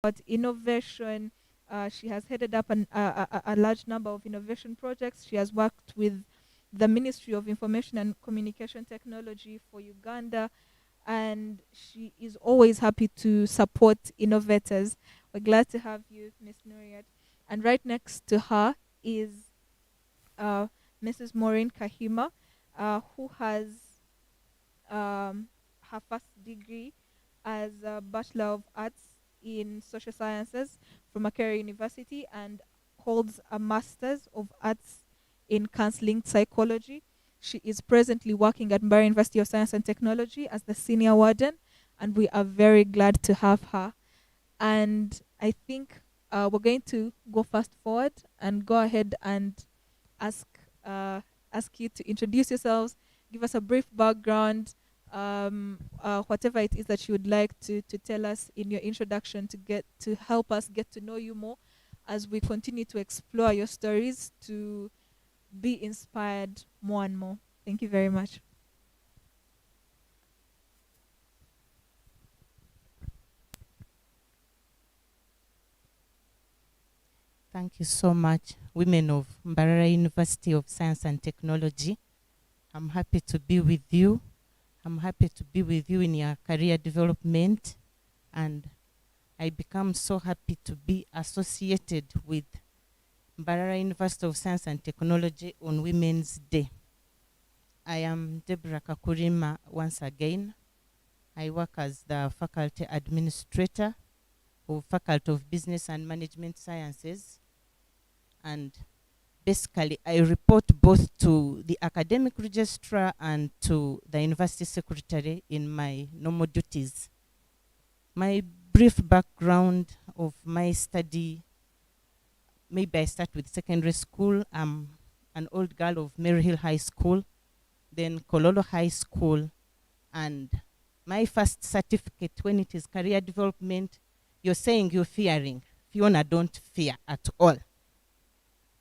about innovation. She has headed up a large number of innovation projects. She has worked with the Ministry of Information and Communication Technology for Uganda, and she is always happy to support innovators. We're glad to have you, Miss Nuriat. And right next to her is uh, Mrs. Maureen Kahima, who has her first degree as a Bachelor of Arts in Social Sciences from Makerere University and holds a Master's of Arts in Counseling Psychology. She is presently working at Mbarara University of Science and Technology as the Senior Warden, and we are very glad to have her. And I think we're going to go fast forward and go ahead and ask uh, ask you to introduce yourselves, give us a brief background, whatever it is that you would like to tell us in your introduction to help us get to know you more as we continue to explore your stories to be inspired more and more. Thank you very much. Thank you so much, women of Mbarara University of Science and Technology. I'm happy to be with you. I'm happy to be with you in your career development, and I become so happy to be associated with Mbarara University of Science and Technology on Women's Day. I am Deborah Kakurima once again. I work as the faculty administrator of Faculty of Business and Management Sciences, and basically I report both to the academic registrar and to the university secretary in my normal duties. My brief background of my study, maybe I start with secondary school. I'm an old girl of Maryhill High School, then Kololo High School, and my first certificate, when it is career development, you're saying you're fearing. Fiona, don't fear at all.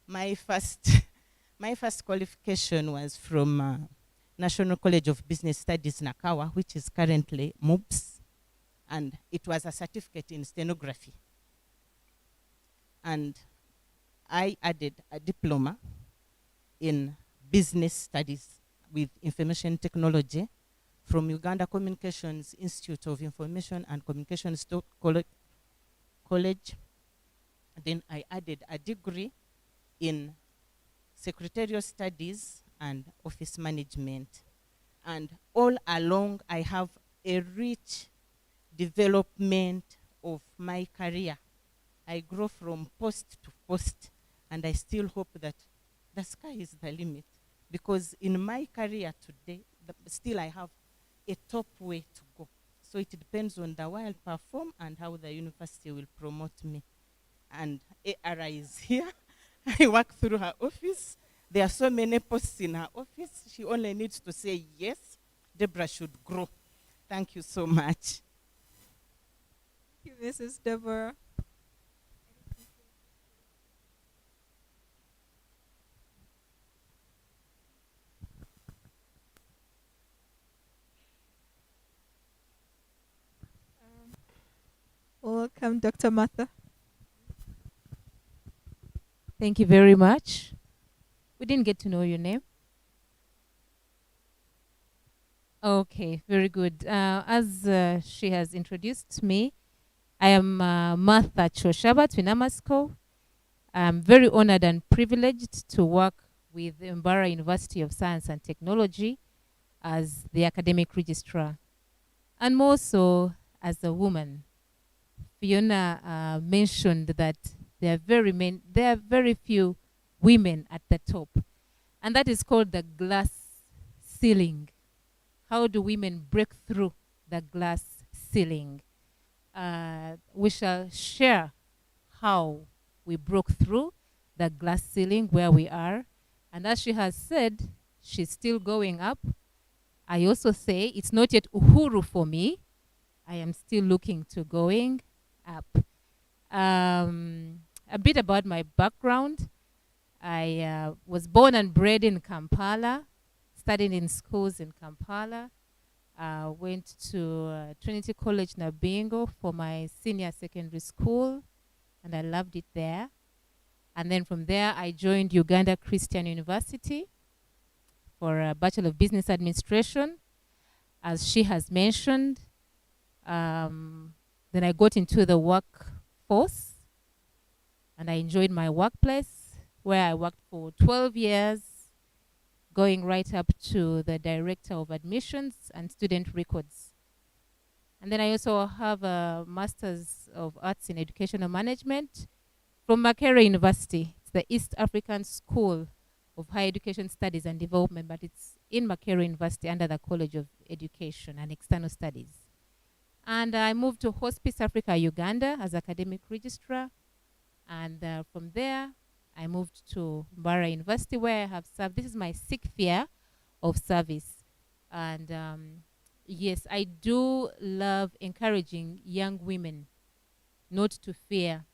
My first, my first qualification was from National College of Business Studies, Nakawa, which is currently MOOPS, and it was a certificate in stenography. And I added a diploma in business studies with information technology from Uganda Communications Institute of Information and Communications College. Then I added a degree in secretarial studies and office management. And all along, I have a rich development of my career. I grow from post to post, and I still hope that the sky is the limit, because in my career today, still I have a top way to go. So it depends on the way I'll perform and how the university will promote me. And ARA is here. I work through her office. There are so many posts in her office. She only needs to say yes. Deborah should grow. Thank you so much. Thank you, Mrs. Deborah. Welcome, Dr. Martha. Thank you very much. We didn't get to know your name. Okay, very good. As she has introduced me, I am Martha Choshabat Winamasko. I'm very honored and privileged to work with Mbarara University of Science and Technology as the academic registrar, and more so as a woman. Fiona mentioned that there are very few women at the top, and that is called the glass ceiling. How do women break through the glass ceiling? We shall share how we broke through the glass ceiling where we are, and as she has said, she's still going up. I also say it's not yet uhuru for me. I am still looking to going up. A bit about my background. I was born and bred in Kampala, studied in schools in Kampala. Went to Trinity College Nabingo for my senior secondary school, and I loved it there. And then from there, I joined Uganda Christian University for a Bachelor of Business Administration, as she has mentioned. Then I got into the workforce, and I enjoyed my workplace, where I worked for 12 years, going right up to the Director of Admissions and Student Records. And then I also have a Master's of Arts in Educational Management from Makerere University. It's the East African School of Higher Education Studies and Development, but it's in Makerere University under the College of Education and External Studies. And I moved to Hospice Africa, Uganda as academic registrar. And from there, I moved to Mbarara University, where I have served. This is my 6th year of service. And yes, I do love encouraging young women not to fear.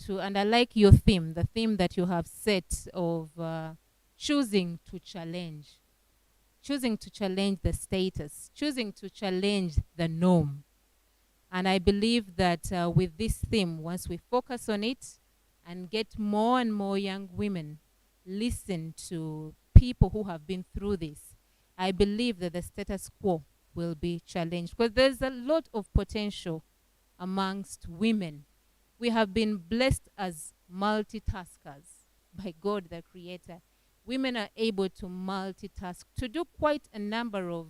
And I like your theme, the theme that you have set of choosing to challenge the status, choosing to challenge the norm. And I believe that with this theme, once we focus on it and get more and more young women listen to people who have been through this, I believe that the status quo will be challenged, because there's a lot of potential amongst women. We have been blessed as multitaskers by God, the Creator. Women are able to multitask, to do quite a number of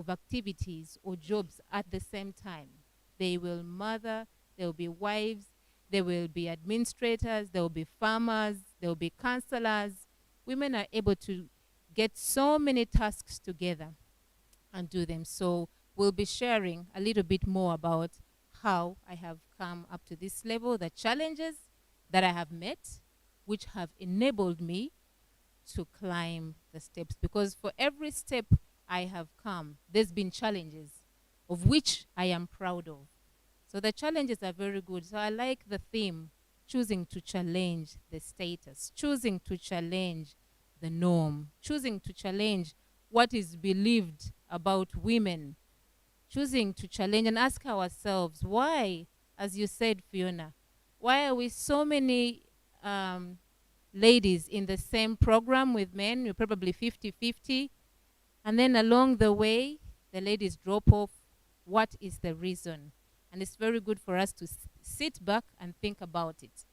activities or jobs at the same time. They will mother, they will be wives, they will be administrators, they will be farmers, they will be counselors. Women are able to get so many tasks together and do them. So we'll be sharing a little bit more about how I have come up to this level, the challenges that I have met, which have enabled me to climb the steps. Because for every step I have come, there's been challenges of which I am proud of. So the challenges are very good. So I like the theme, choosing to challenge the status, choosing to challenge the norm, choosing to challenge what is believed about women, choosing to challenge and ask ourselves, why, as you said, Fiona, why are we so many ladies in the same program with men? We're probably 50-50. And then along the way, the ladies drop off. What is the reason? And it's very good for us to sit back and think about it.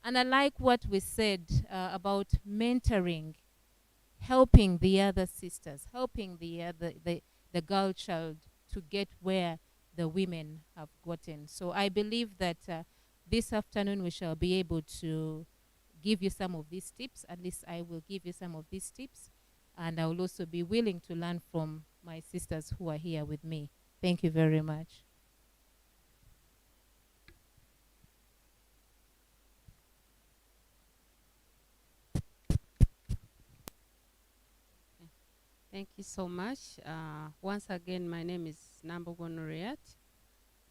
And I like what we said about mentoring, helping the other sisters, helping the girl child to get where the women have gotten. So I believe that this afternoon we shall be able to give you some of these tips. At least I will give you some of these tips. And I will also be willing to learn from my sisters who are here with me. Thank you very much. Thank you so much. Once again, my name is Nambogo Nuriat.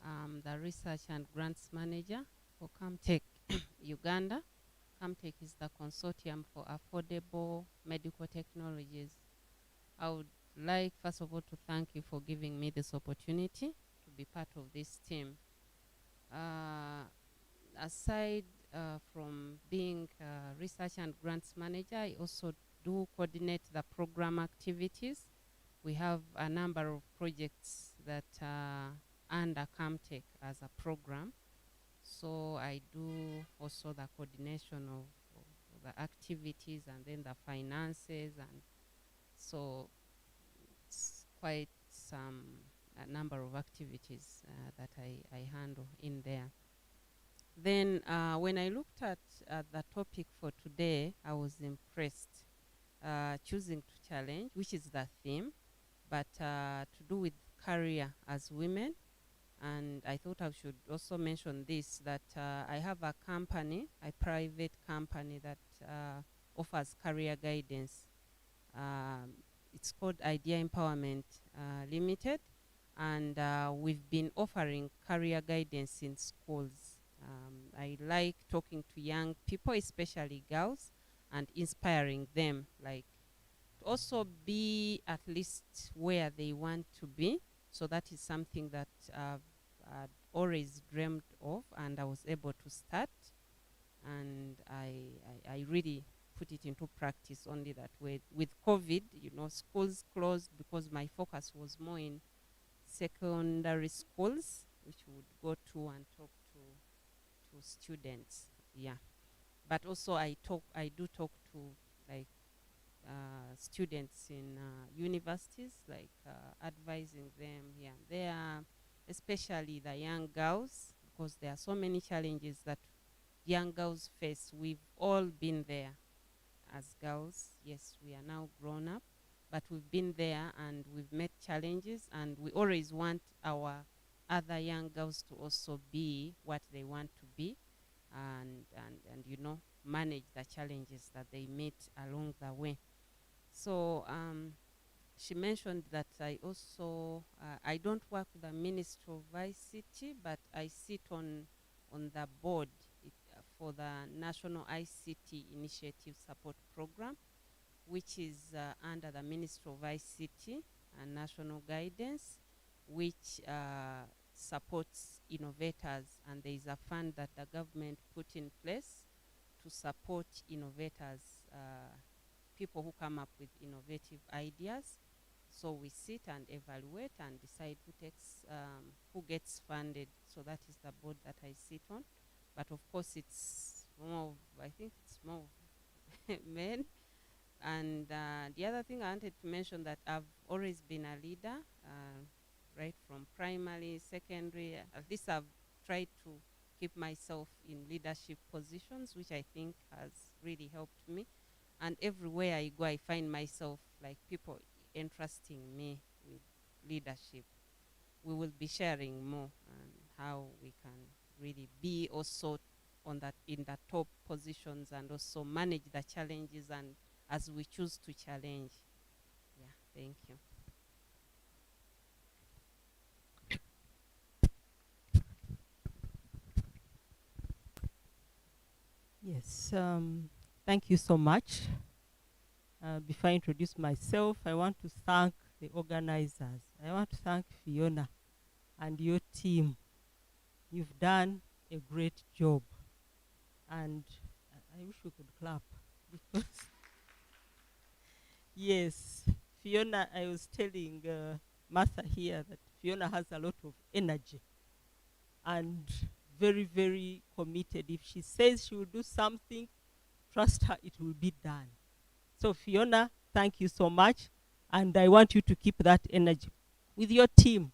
I'm the Research and Grants Manager for Camtech Uganda. Camtech is the consortium for affordable medical technologies. I would like, first of all, to thank you for giving me this opportunity to be part of this team. Aside from being a Research and Grants Manager, I also do coordinate the program activities. We have a number of projects that are under Camtech as a program. So I do also the coordination of the activities and then the finances, and so it's quite a number of activities that I handle in there. Then when I looked at the topic for today, I was impressed. Choosing to challenge, which is the theme, but to do with career as women. And I thought I should also mention this, that I have a company, a private company that offers career guidance. It's called Idea Empowerment Limited, and we've been offering career guidance in schools. I like talking to young people, especially girls, and inspiring them, like also be at least where they want to be. So that is something that I'd always dreamed of, and I was able to start. And I really put it into practice only that way. With COVID, schools closed because my focus was more in secondary schools, which would go to and talk to students. Yeah. But also I do talk to like students in universities, like advising them here and there, especially the young girls, because there are so many challenges that young girls face. We've all been there as girls. Yes, we are now grown up, but we've been there and we've met challenges, and we always want our other young girls to also be what they want to be, and manage the challenges that they meet along the way. So she mentioned that I also I don't work with the Ministry of ICT, but I sit on the board for the National ICT Initiative Support Program, which is under the Ministry of ICT and National Guidance, which supports innovators, and there is a fund that the government put in place to support innovators, people who come up with innovative ideas. So we sit and evaluate and decide who gets funded. So that is the board that I sit on. But of course, I think it's more of men. And the other thing I wanted to mention, that I've always been a leader, right from primary, secondary. At least I've tried to keep myself in leadership positions, which I think has really helped me. And everywhere I go, I find myself like people entrusting me with leadership. We will be sharing more on how we can really be also in the top positions, and also manage the challenges, and as we choose to challenge. Yeah, thank you. Yes, thank you so much. Before I introduce myself, I want to thank the organizers. I want to thank Fiona and your team. You've done a great job. And I wish we could clap, because yes, Fiona, I was telling Martha here that Fiona has a lot of energy and very, very committed. If she says she will do something, trust her, it will be done. So Fiona, thank you so much. And I want you to keep that energy with your team,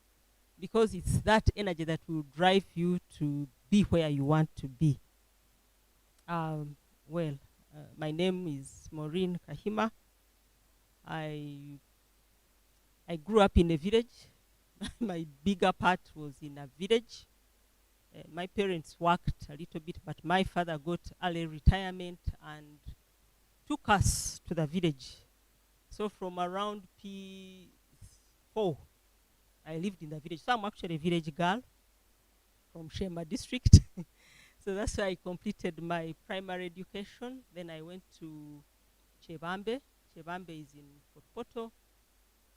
because it's that energy that will drive you to be where you want to be. Well, my name is Maureen Kahima. I grew up in a village. My bigger part was in a village. My parents worked a little bit, but my father got early retirement and took us to the village. So from around P4, I lived in the village. So I'm actually a village girl from Shema district. So that's why I completed my primary education. Then I went to Chebambe. Chebambe is in Poto.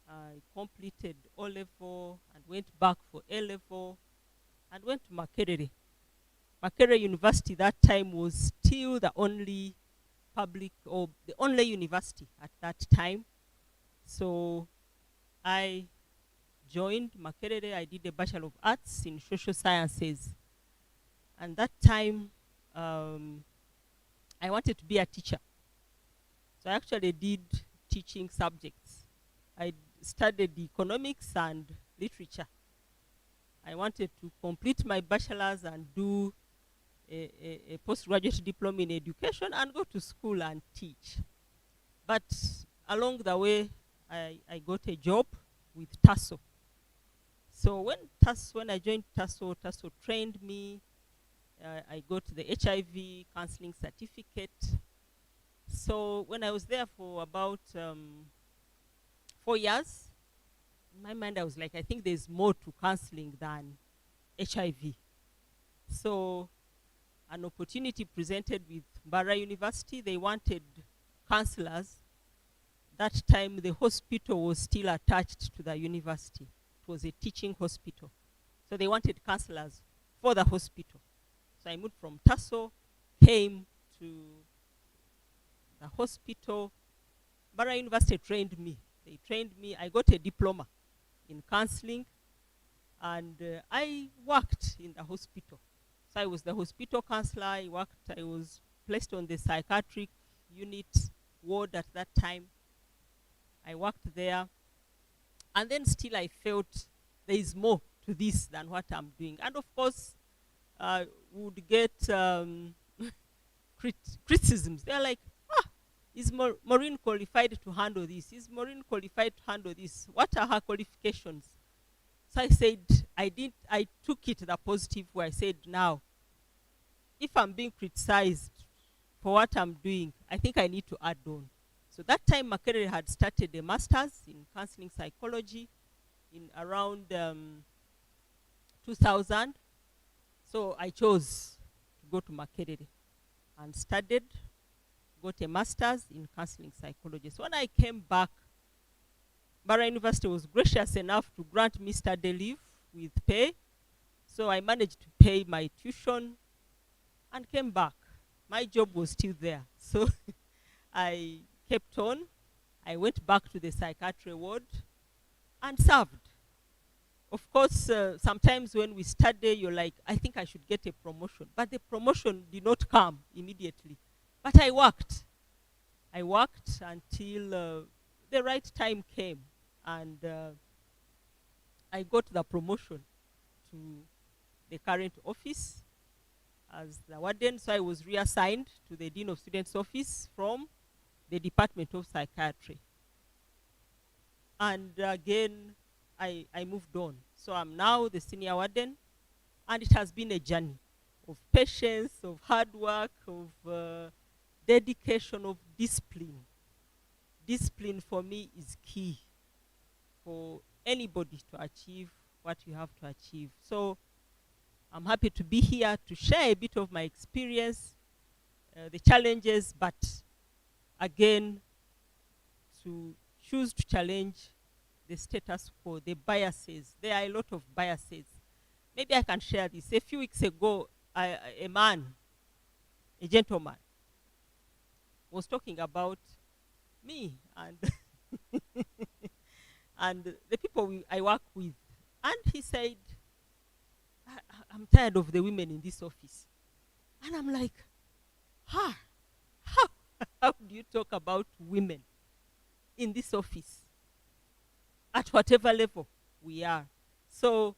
I completed O-level and went back for A-level and went to Makerere. Makerere University that time was still the only public, or the only university at that time. So I joined Makerere. I did a Bachelor of Arts in Social Sciences. And that time, I wanted to be a teacher. So I actually did teaching subjects. I studied economics and literature. I wanted to complete my bachelor's and do a postgraduate diploma in education and go to school and teach. But along the way, I got a job with TASO. So when I joined TASO, TASO trained me. I got the HIV counseling certificate. So when I was there for about 4 years, in my mind I was like, I think there's more to counseling than HIV. So an opportunity presented with Mbarara University. They wanted counselors that time the hospital was still attached to the university. It was a teaching hospital. So they wanted counselors for the hospital. So I moved from Tasso, came to the hospital. Mbarara University trained me. They trained me. I got a diploma in counseling, and I worked in the hospital. So I was the hospital counselor. I was placed on the psychiatric unit ward at that time. I worked there. And then still I felt there is more to this than what I'm doing. And of course, would get criticisms. They're like, is Maureen qualified to handle this? Is Maureen qualified to handle this? What are her qualifications? So I said, I took it the positive way. I said, now, if I'm being criticized for what I'm doing, I think I need to add on. So that time, Makerere had started a master's in counseling psychology in around 2000. So I chose to go to Makerere and studied, got a master's in counseling psychology. So when I came back, Mbarara University was gracious enough to grant me study leave with pay. So I managed to pay my tuition and came back. My job was still there. So I kept on. I went back to the psychiatry ward and served. Of course, sometimes when we study, you're like, I think I should get a promotion. But the promotion did not come immediately. But I worked. I worked until the right time came. And I got the promotion to the current office as the warden. So I was reassigned to the Dean of Students' office from the Department of Psychiatry. And again, I moved on. So I'm now the senior warden, and it has been a journey of patience, of hard work, of dedication, of discipline. Discipline for me is key for anybody to achieve what you have to achieve. So I'm happy to be here to share a bit of my experience, the challenges, but again, to choose to challenge the status quo, the biases. There are a lot of biases. Maybe I can share this. A few weeks ago, a man, a gentleman, was talking about me and and the people I work with. And he said, I'm tired of the women in this office. And I'm like, how do you talk about women in this office at whatever level we are? So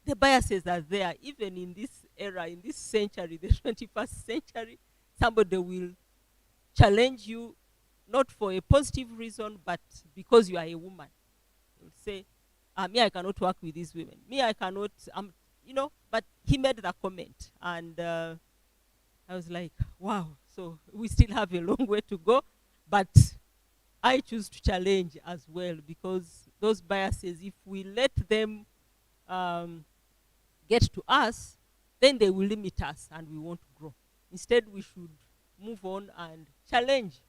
the biases are there. Even in this era, in this century, the 21st century, somebody will challenge you not for a positive reason, but because you are a woman. They'll say, me, I cannot work with these women. Me, I cannot, but he made the comment. And I was like, wow, so we still have a long way to go. But I choose to challenge as well, because those biases, if we let them get to us, then they will limit us and we won't grow. Instead, we should move on and challenge,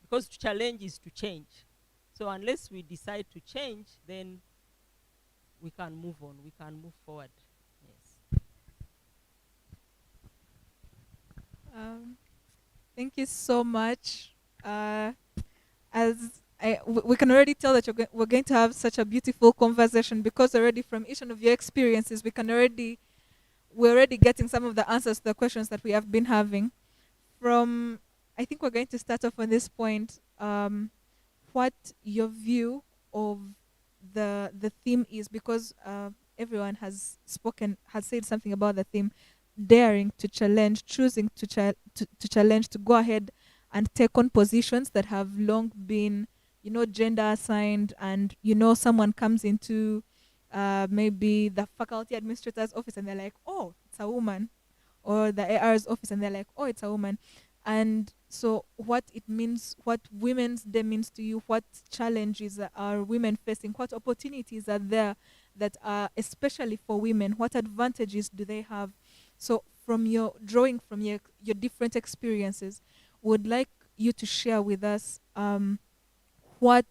because to challenge is to change. So unless we decide to change, then we can move on, we can move forward. Yes. Thank you so much. We can already tell that we're going to have such a beautiful conversation, because already from each one of your experiences, we're already getting some of the answers to the questions that we have been having. I think we're going to start off on this point. What your view of the theme is, because everyone has said something about the theme, daring to challenge, choosing to challenge, to go ahead and take on positions that have long been, gender assigned, and someone comes into maybe the faculty administrator's office and they're like, oh, it's a woman, or the AR's office and they're like, oh, it's a woman. And so what it means, what Women's Day means to you, what challenges are women facing, what opportunities are there that are especially for women, what advantages do they have? So drawing from your different experiences, would like you to share with us what,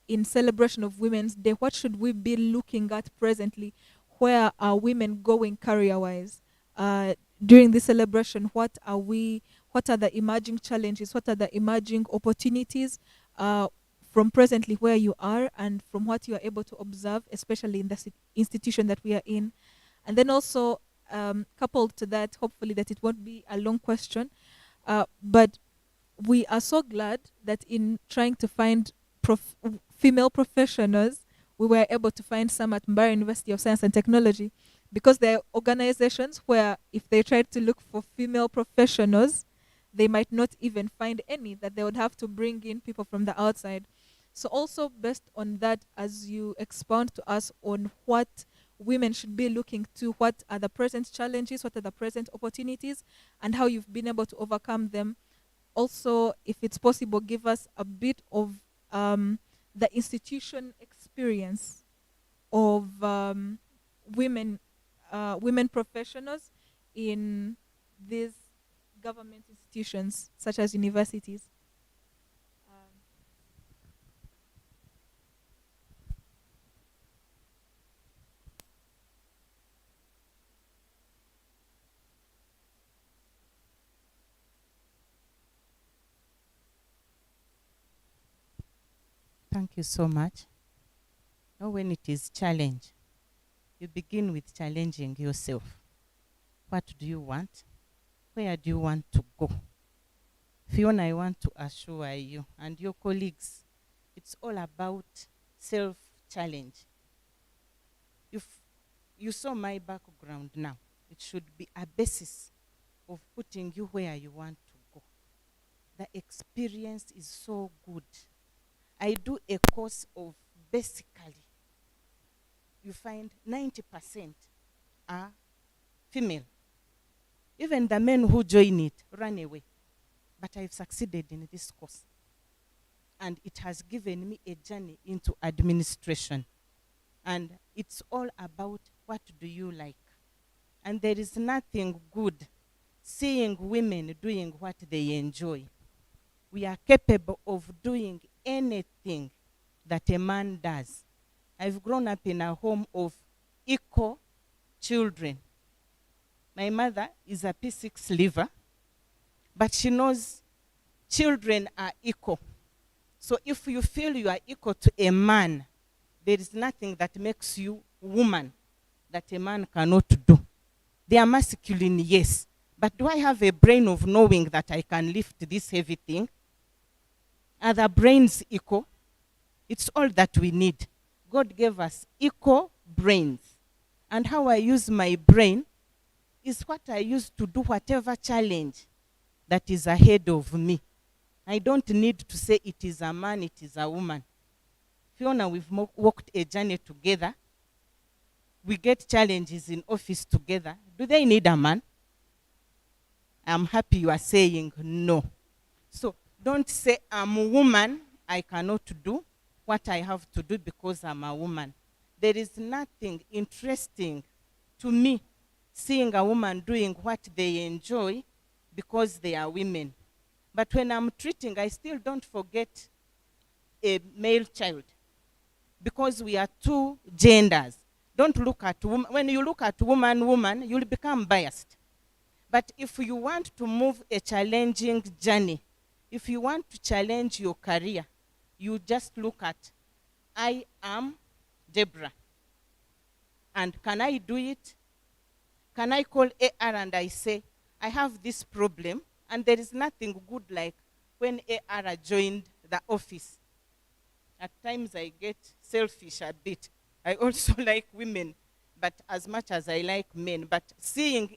in celebration of Women's Day, what should we be looking at presently? Where are women going career-wise? During this celebration, what are the emerging challenges? What are the emerging opportunities from presently where you are and from what you are able to observe, especially in the institution that we are in? And then also, coupled to that, hopefully that it won't be a long question, but we are so glad that in trying to find female professionals, we were able to find some at Mbarara University of Science and Technology, because there are organizations where if they tried to look for female professionals, they might not even find any, that they would have to bring in people from the outside. So also based on that, as you expound to us on what women should be looking to, what are the present challenges, what are the present opportunities, and how you've been able to overcome them. Also, if it's possible, give us a bit of the institution experience of women professionals in these government institutions, such as universities. Thank you so much. Now, when it is challenge, you begin with challenging yourself. What do you want? Where do you want to go? Fiona, I want to assure you and your colleagues, it's all about self-challenge. If you saw my background now, it should be a basis of putting you where you want to go. The experience is so good. I do a course of, basically, you find 90% are female. Even the men who join it run away. But I've succeeded in this course. And it has given me a journey into administration. And it's all about what do you like. And there is nothing good seeing women doing what they enjoy. We are capable of doing anything that a man does. I've grown up in a home of equal children. My mother is a P6 liver, but she knows children are equal. So if you feel you are equal to a man, there is nothing that makes you woman that a man cannot do. They are masculine, yes. But do I have a brain of knowing that I can lift this heavy thing? Are the brains equal? It's all that we need. God gave us equal brains. And how I use my brain is what I use to do whatever challenge that is ahead of me. I don't need to say it is a man, it is a woman. Fiona, we've walked a journey together. We get challenges in office together. Do they need a man? I'm happy you are saying no. So don't say I'm a woman, I cannot do what I have to do because I'm a woman. There is nothing interesting to me seeing a woman doing what they enjoy because they are women. But when I'm treating, I still don't forget a male child because we are two genders. Don't look at woman. When you look at woman, you'll become biased. But if you want to move a challenging journey, if you want to challenge your career, you just look at, I am Deborah. And can I do it? Can I call AR and I say, I have this problem, and there is nothing good like when AR joined the office. At times I get selfish a bit. I also like women, but as much as I like men. But seeing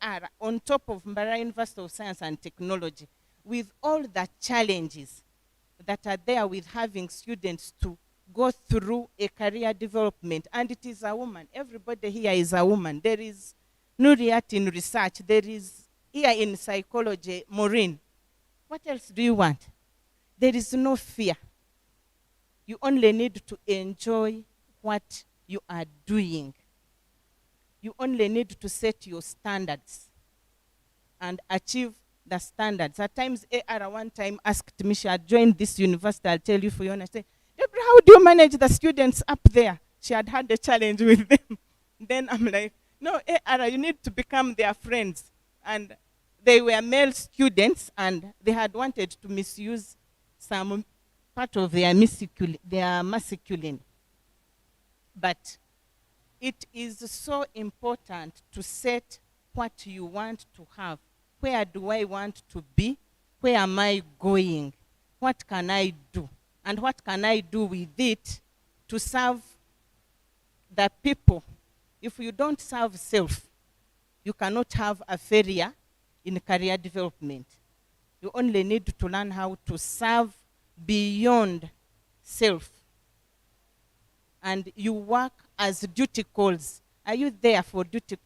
AR on top of Mbarara University of Science and Technology, with all the challenges that are there with having students to go through a career development, and it is a woman. Everybody here is a woman. There is Nuriat in research. There is here in psychology, Maureen. What else do you want? There is no fear. You only need to enjoy what you are doing. You only need to set your standards and achieve the standards. At times, AR one time asked me, she had joined this university, I'll tell you, Fiona, say, Deborah, how do you manage the students up there? She had had a challenge with them. Then I'm like, no, AR, you need to become their friends. And they were male students, and they had wanted to misuse some part of their masculine. But it is so important to set what you want to have. Where do I want to be? Where am I going? What can I do? And what can I do with it to serve the people? If you don't serve self, you cannot have a failure in career development. You only need to learn how to serve beyond self. And you work as duty calls. Are you there for duty?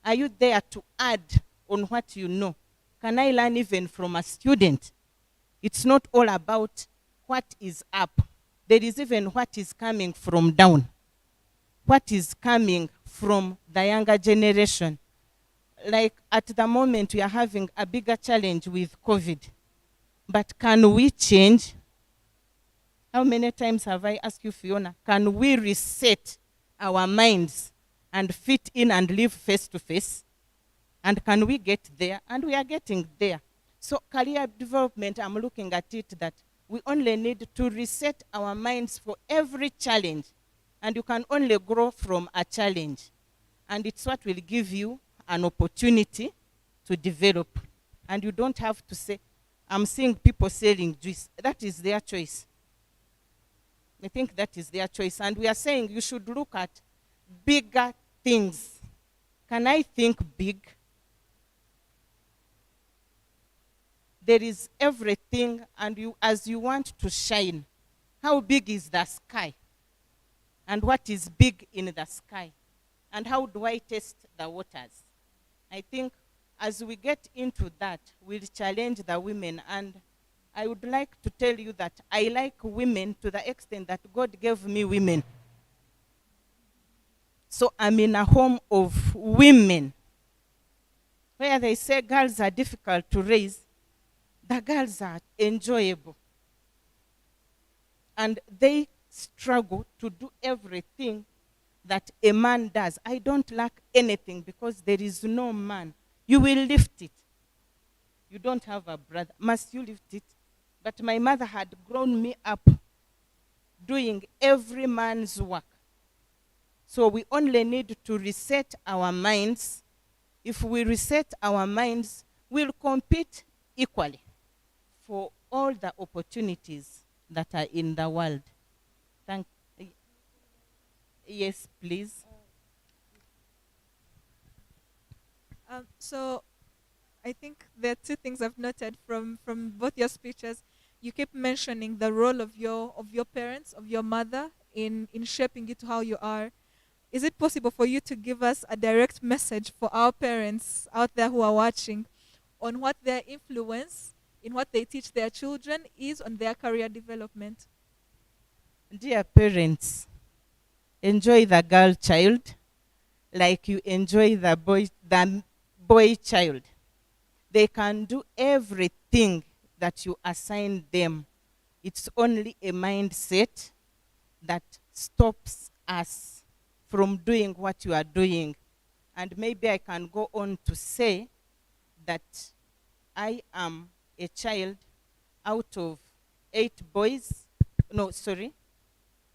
Are you there to add on what you know? Can I learn even from a student? It's not all about what is up. There is even what is coming from down. What is coming from the younger generation. Like at the moment, we are having a bigger challenge with COVID. But can we change? How many times have I asked you, Fiona, can we reset our minds and fit in and live face to face? And can we get there? And we are getting there. So career development, I'm looking at it that we only need to reset our minds for every challenge. And you can only grow from a challenge. And it's what will give you an opportunity to develop. And you don't have to say, I'm seeing people selling juice. That is their choice. I think that is their choice. And we are saying you should look at bigger things. Can I think big? There is everything, and you, as you want to shine, how big is the sky? And what is big in the sky? And how do I test the waters? I think as we get into that, we'll challenge the women. And I would like to tell you that I like women to the extent that God gave me women. So I'm in a home of women. Where they say girls are difficult to raise, the girls are enjoyable. And they struggle to do everything that a man does. I don't lack anything because there is no man. You will lift it. You don't have a brother. Must you lift it? But my mother had grown me up doing every man's work. So we only need to reset our minds. If we reset our minds, we'll compete equally for all the opportunities that are in the world. Yes, please. So I think there are two things I've noted from both your speeches. You keep mentioning the role of your parents, of your mother in shaping you to how you are. Is it possible for you to give us a direct message for our parents out there who are watching on what their influence in what they teach their children is on their career development? Dear parents, enjoy the girl child like you enjoy the boy child. They can do everything that you assign them. It's only a mindset that stops us from doing what you are doing. And maybe I can go on to say that I am a child out of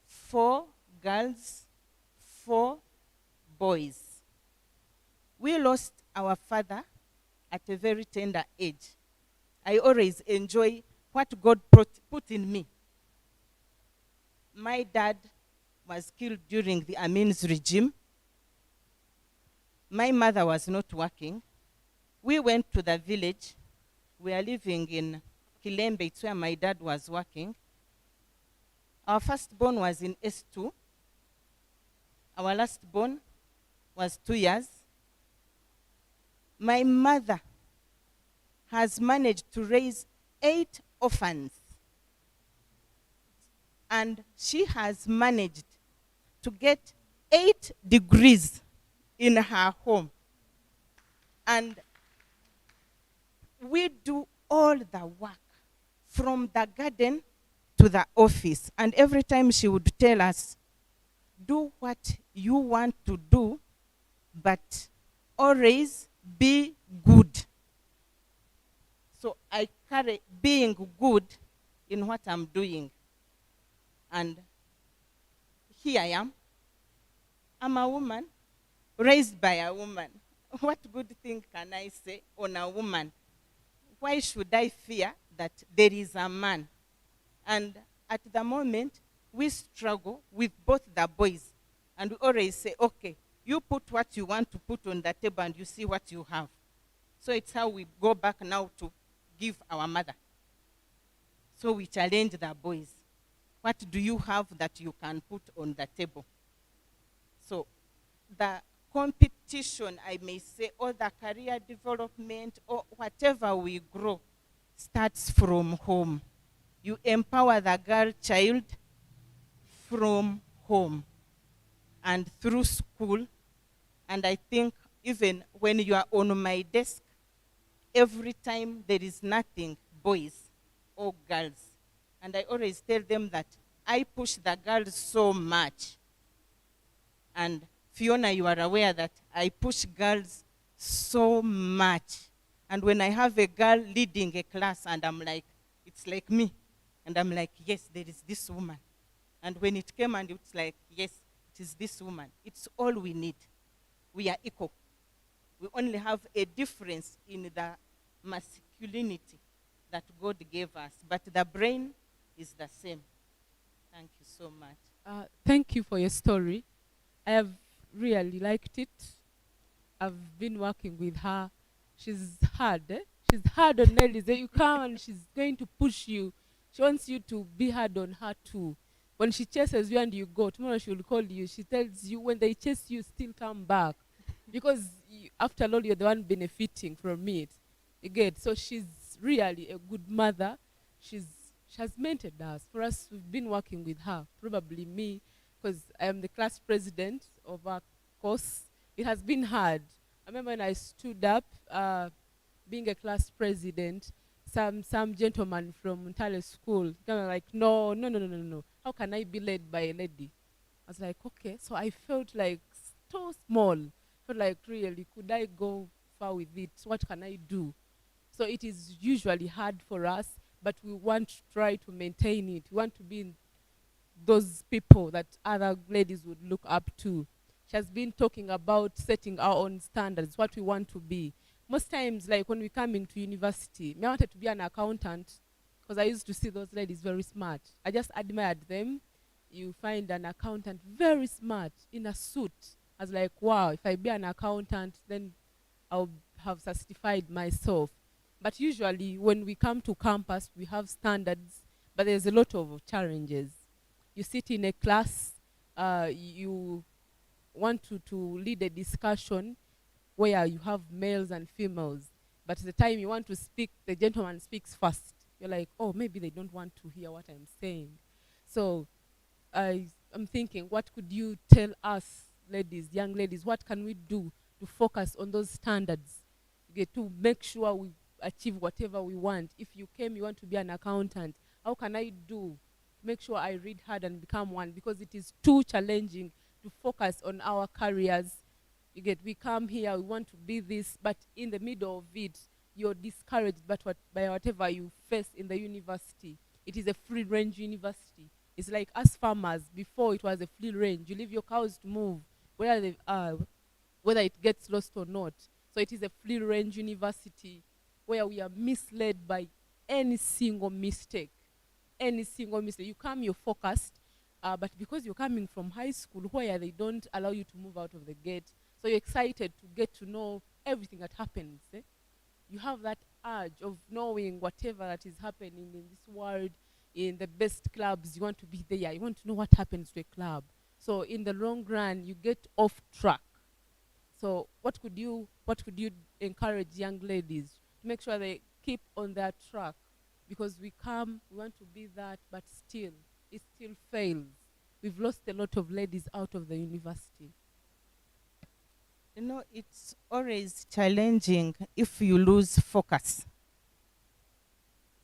4 girls, 4 boys. We lost our father at a very tender age. I always enjoy what God put in me. My dad was killed during the Amin's regime. My mother was not working. We went to the village. We are living in Kilembe, it's where my dad was working. Our firstborn was in S2. Our lastborn was 2 years. My mother has managed to raise 8 orphans. And she has managed to get 8 degrees in her home. And we do all the work from the garden to the office. And every time she would tell us, do what you want to do, but always be good. So I carry being good in what I'm doing. And here I am. I'm a woman, raised by a woman. What good thing can I say on a woman? Why should I fear that there is a man? And at the moment, we struggle with both the boys. And we always say, okay, you put what you want to put on the table and you see what you have. So it's how we go back now to give our mother. So we challenge the boys. What do you have that you can put on the table? So the competition, I may say, or the career development, or whatever we grow, starts from home. You empower the girl child from home and through school. And I think even when you are on my desk, every time there is nothing, boys or girls. And I always tell them that I push the girls so much. And Fiona, you are aware that I push girls so much. And when I have a girl leading a class and I'm like, it's like me. And I'm like, yes, there is this woman. And when it came and it's like, yes, it is this woman. It's all we need. We are equal. We only have a difference in the masculinity that God gave us. But the brain is the same. Thank you so much. Thank you for your story. I have really liked it. I've been working with her. She's hard. She's hard on ladies. You come and she's going to push you. She wants you to be hard on her too. When she chases you and you go, tomorrow she will call you. She tells you when they chase you, still come back. Because after all, you're the one benefiting from it. You get? So she's really a good mother. She has mentored us. For us, we've been working with her. Probably me, because I am the class president of our course. It has been hard. I remember when I stood up, being a class president, some gentleman from Untitled school, kind of like, no. How can I be led by a lady? I was like, okay. So I felt like so small. Felt like, really, could I go far with it? What can I do? So it is usually hard for us, but we want to try to maintain it. We want to be in those people that other ladies would look up to. She has been talking about setting our own standards, what we want to be. Most times, like when we come into university, I wanted to be an accountant because I used to see those ladies very smart. I just admired them. You find an accountant very smart in a suit. I was like, wow, if I be an accountant, then I'll have certified myself. But usually when we come to campus, we have standards, but there's a lot of challenges. You sit in a class, you want to lead a discussion where you have males and females, but the time you want to speak, the gentleman speaks first. You're like, oh, maybe they don't want to hear what I'm saying. So I'm thinking, what could you tell us, ladies, young ladies, what can we do to focus on those standards, to make sure we achieve whatever we want? If you came, you want to be an accountant, how can I do to make sure I read hard and become one? Because it is too challenging to focus on our careers. We come here, we want to be this, but in the middle of it, you're discouraged by whatever you face in the university. It is a free-range university. It's like us farmers. Before, it was a free range. You leave your cows to move, whether it gets lost or not. So it is a free-range university where we are misled by any single mistake. Any single mistake. You come, you're focused, but because you're coming from high school where they don't allow you to move out of the gate, so you're excited to get to know everything that happens. You have that urge of knowing whatever that is happening in this world, in the best clubs. You want to be there. You want to know what happens to a club. So in the long run, you get off track. So what could you encourage young ladies to make sure they keep on their track? Because we want to be that, but still, it still fails. We've lost a lot of ladies out of the university. It's always challenging if you lose focus.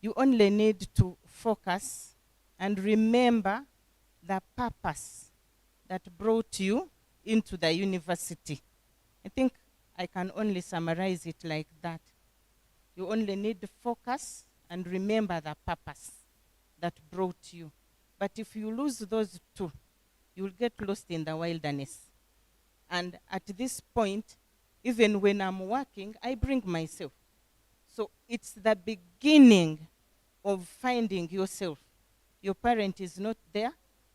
You only need to focus and remember the purpose that brought you into the university. I think I can only summarize it like that. You only need to focus and remember the purpose that brought you. But if you lose those two, you'll get lost in the wilderness. And at this point, even when I'm working, I bring myself. So it's the beginning of finding yourself. Your parent is not there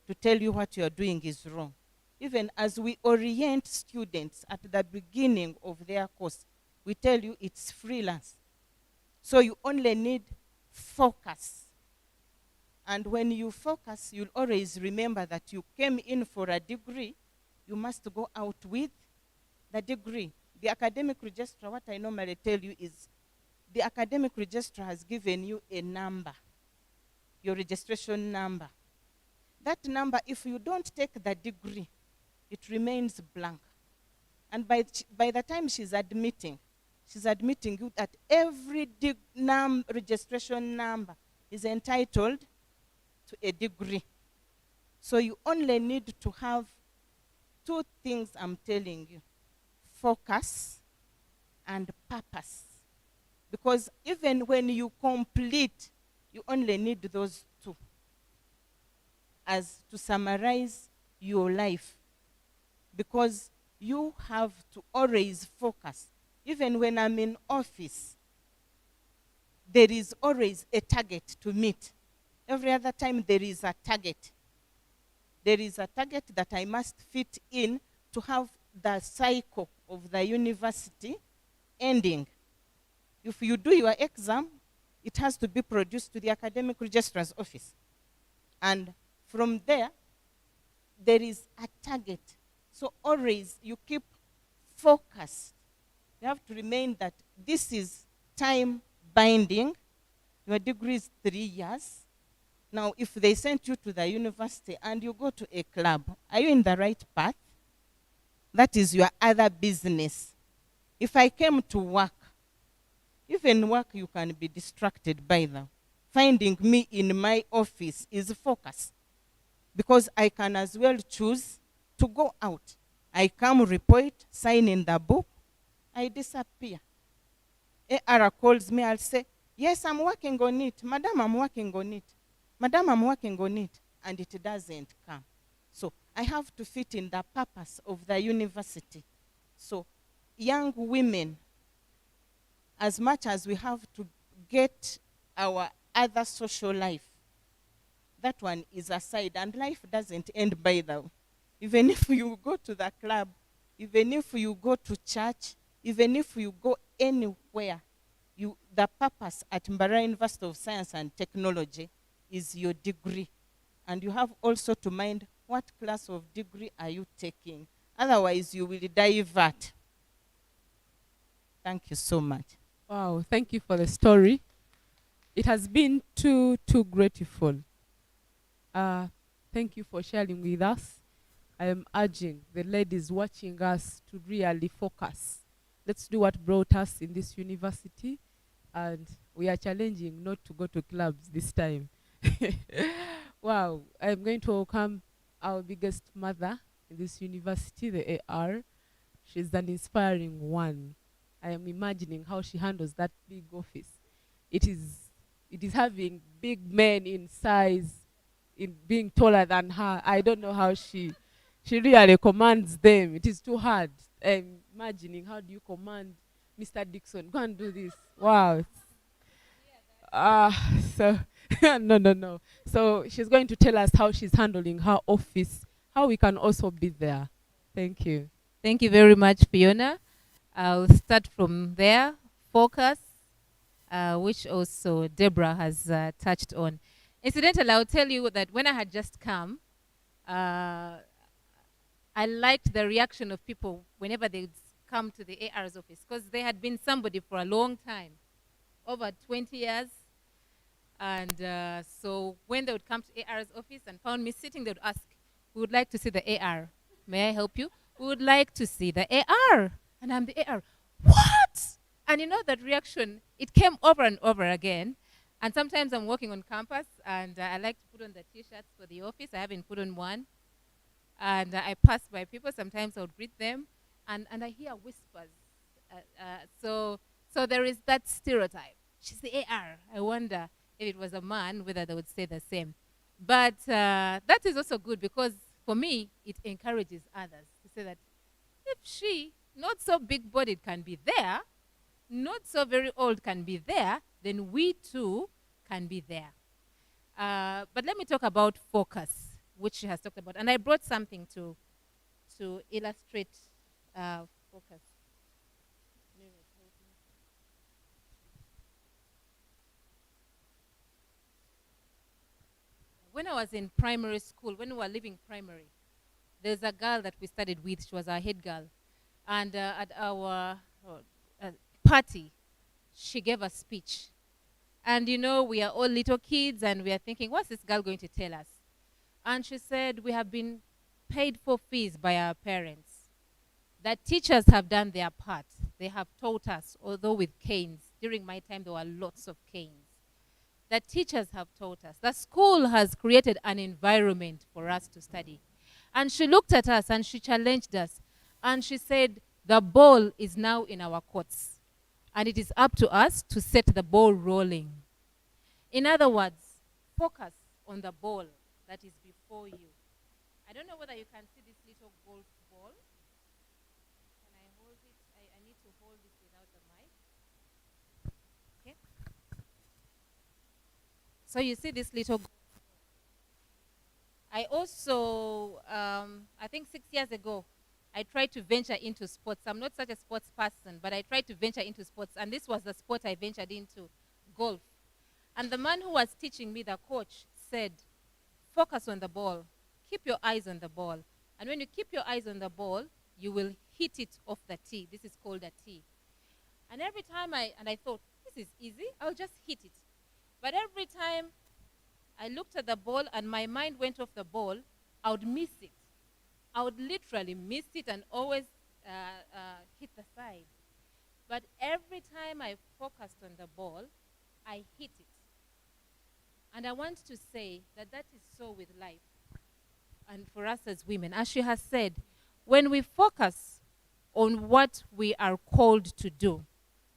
to tell you what you're doing is wrong. Even as we orient students at the beginning of their course, we tell you it's freelance. So you only need focus. And when you focus, you'll always remember that you came in for a degree. You must go out with the degree. The academic registrar, what I normally tell you is, the academic registrar has given you a number, your registration number. That number, if you don't take the degree, it remains blank. And by the time she's admitting you that every registration number is entitled to a degree. So you only need to have two things I'm telling you: focus and purpose. Because even when you complete, you only need those two as to summarize your life. Because you have to always focus. Even when I'm in office, there is always a target to meet. Every other time there is a target. There is a target that I must fit in to have the cycle of the university ending. If you do your exam, it has to be produced to the academic registrar's office. And from there, there is a target. So always you keep focused. You have to remain that this is time binding. Your degree is 3 years. Now, if they sent you to the university and you go to a club, are you in the right path? That is your other business. If I came to work, even work you can be distracted by them. Finding me in my office is focus. Because I can as well choose to go out. I come, report, sign in the book, I disappear. AR calls me, I'll say, yes, I'm working on it. Madam, I'm working on it. Madam, I'm working on it. And it doesn't come. So I have to fit in the purpose of the university. So young women, as much as we have to get our other social life, that one is aside. And life doesn't end by the way. Even if you go to the club, even if you go to church, even if you go anywhere, the purpose at Mbarara University of Science and Technology is your degree. And you have also to mind what class of degree are you taking. Otherwise, you will divert. Thank you so much. Wow, thank you for the story. It has been too grateful. Thank you for sharing with us. I am urging the ladies watching us to really focus. Let's do what brought us in this university, and we are challenging not to go to clubs this time. Wow, I'm going to welcome our biggest mother in this university, the AR. She's an inspiring one. I am imagining how she handles that big office. It is having big men in size, in being taller than her. I don't know how she really commands them. It is too hard. I'm imagining, how do you command Mr. Dixon? Go and do this. Wow. So no. So she's going to tell us how she's handling her office, how we can also be there. Thank you. Thank you very much, Fiona. I'll start from there. Focus, which also Deborah has touched on. Incidentally, I'll tell you that when I had just come, I liked the reaction of people whenever they'd come to the AR's office, because they had been somebody for a long time, over 20 years. And so when they would come to AR's office and found me sitting, they would ask, we would like to see the AR. May I help you? We would like to see the AR. And I'm the AR. What? And you know that reaction, it came over and over again. And sometimes I'm walking on campus, and I like to put on the T-shirts for the office. I haven't put on one. And I pass by people. Sometimes I would greet them, and I hear whispers. So there is that stereotype. She's the AR. I wonder if it was a man, whether they would say the same. But that is also good, because for me, it encourages others to say that if she, not so big-bodied, can be there, not so very old can be there, then we too can be there. But let me talk about focus, which she has talked about. And I brought something to illustrate focus. When I was in primary school, when we were leaving primary, there's a girl that we studied with. She was our head girl. And at our party, she gave a speech. And you know, we are all little kids, and we are thinking, what's this girl going to tell us? And she said, we have been paid for fees by our parents. That teachers have done their part. They have taught us, although with canes. During my time, there were lots of canes. That teachers have taught us. The school has created an environment for us to study. And she looked at us and she challenged us. And she said, the ball is now in our courts. And it is up to us to set the ball rolling. In other words, focus on the ball that is before you. I don't know whether you can see this little golf ball. Can I hold it? I need to hold it without the mic. Okay. So you see this little golf ball. I also, I think 6 years ago, I tried to venture into sports. I'm not such a sports person, but I tried to venture into sports. And this was the sport I ventured into, golf. And the man who was teaching me, the coach, said, focus on the ball. Keep your eyes on the ball. And when you keep your eyes on the ball, you will hit it off the tee. This is called a tee. And every time I thought, this is easy. I'll just hit it. But every time I looked at the ball and my mind went off the ball, I would miss it. I would literally miss it and always hit the side. But every time I focused on the ball, I hit it. And I want to say that that is so with life. And for us as women, as she has said, when we focus on what we are called to do,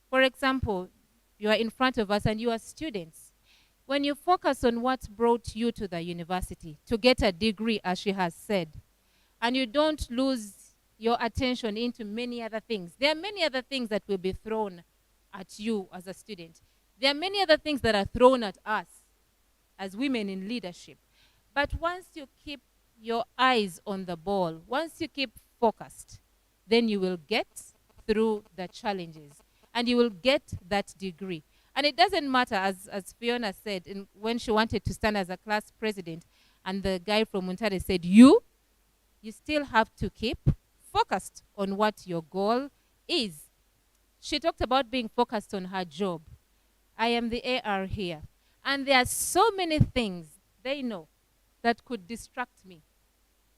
for example, you are in front of us and you are students. When you focus on what brought you to the university, to get a degree, as she has said, and you don't lose your attention into many other things. There are many other things that will be thrown at you as a student. There are many other things that are thrown at us as women in leadership. But once you keep your eyes on the ball, once you keep focused, then you will get through the challenges and you will get that degree. And it doesn't matter, as Fiona said, when she wanted to stand as a class president, and the guy from Untitled said, you still have to keep focused on what your goal is. She talked about being focused on her job. I am the AR here. And there are so many things they know that could distract me,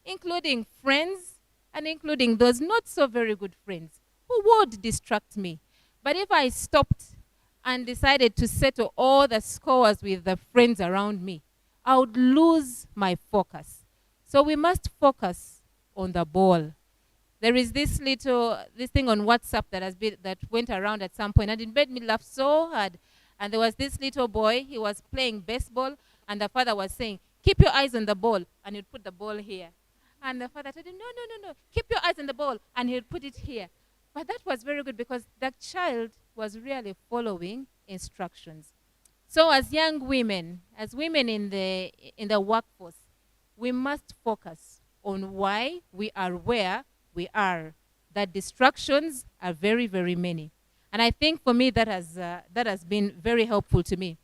including friends and including those not so very good friends who would distract me. But if I stopped and decided to settle all the scores with the friends around me, I would lose my focus. So we must focus on the ball. There is this thing on WhatsApp that went around at some point, and it made me laugh so hard. And there was this little boy, he was playing baseball, and the father was saying, keep your eyes on the ball, and he'd put the ball here. And the father told him, no, keep your eyes on the ball, and he'd put it here. But that was very good because that child was really following instructions. So as young women, as women in the workforce, we must focus on why we are where we are. That distractions are very, very many. And I think for me that has been very helpful to me.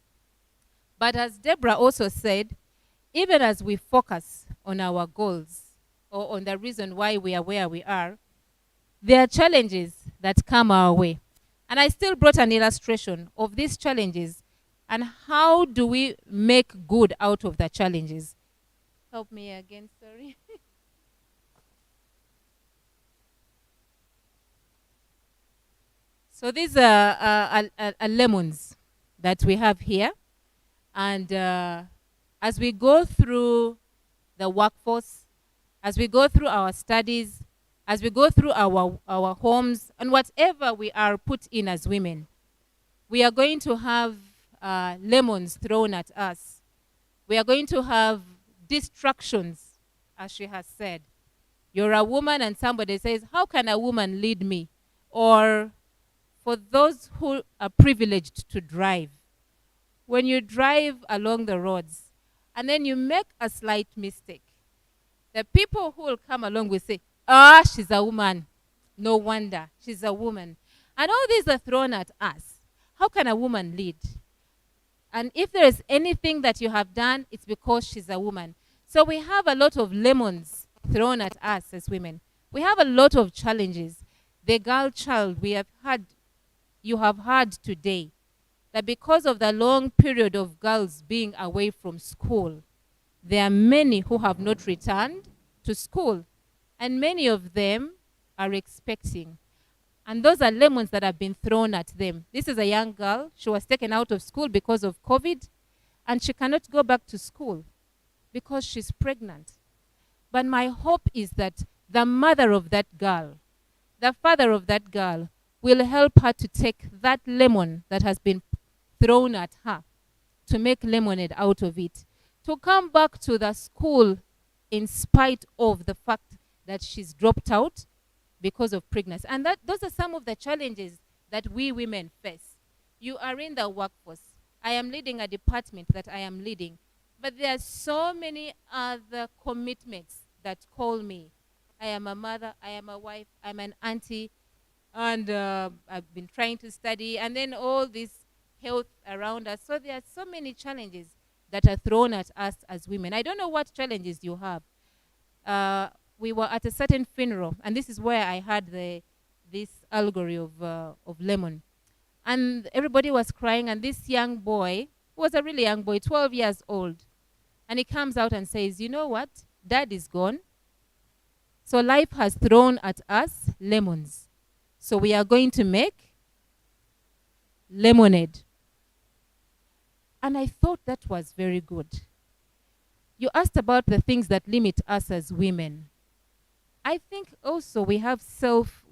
But as Deborah also said, even as we focus on our goals or on the reason why we are where we are, there are challenges that come our way. And I still brought an illustration of these challenges and how do we make good out of the challenges. Help me again, sorry. So these are lemons that we have here. And as we go through the workforce, as we go through our studies, as we go through our homes, and whatever we are put in as women, we are going to have lemons thrown at us. We are going to have distractions, as she has said. You're a woman and somebody says, how can a woman lead me? Or for those who are privileged to drive, when you drive along the roads and then you make a slight mistake, the people who will come along will say, she's a woman. No wonder, she's a woman. And all these are thrown at us. How can a woman lead? And if there is anything that you have done, it's because she's a woman. So we have a lot of lemons thrown at us as women. We have a lot of challenges. The girl child you have heard today, that because of the long period of girls being away from school, there are many who have not returned to school, and many of them are expecting. And those are lemons that have been thrown at them. This is a young girl. She was taken out of school because of COVID, and she cannot go back to school because she's pregnant. But my hope is that the mother of that girl, the father of that girl, will help her to take that lemon that has been thrown at her, to make lemonade out of it, to come back to the school in spite of the fact that she's dropped out because of pregnancy. And those are some of the challenges that we women face. You are in the workforce. I am leading a department that I am leading. But there are so many other commitments that call me. I am a mother, I am a wife, I'm an auntie, and I've been trying to study, and then all this health around us. So there are so many challenges that are thrown at us as women. I don't know what challenges you have. We were at a certain funeral, and this is where I had this allegory of lemon. And everybody was crying, and this young boy, who was a really young boy, 12 years old, and he comes out and says, you know what? Dad is gone. So life has thrown at us lemons. So we are going to make lemonade. And I thought that was very good. You asked about the things that limit us as women. I think also we have self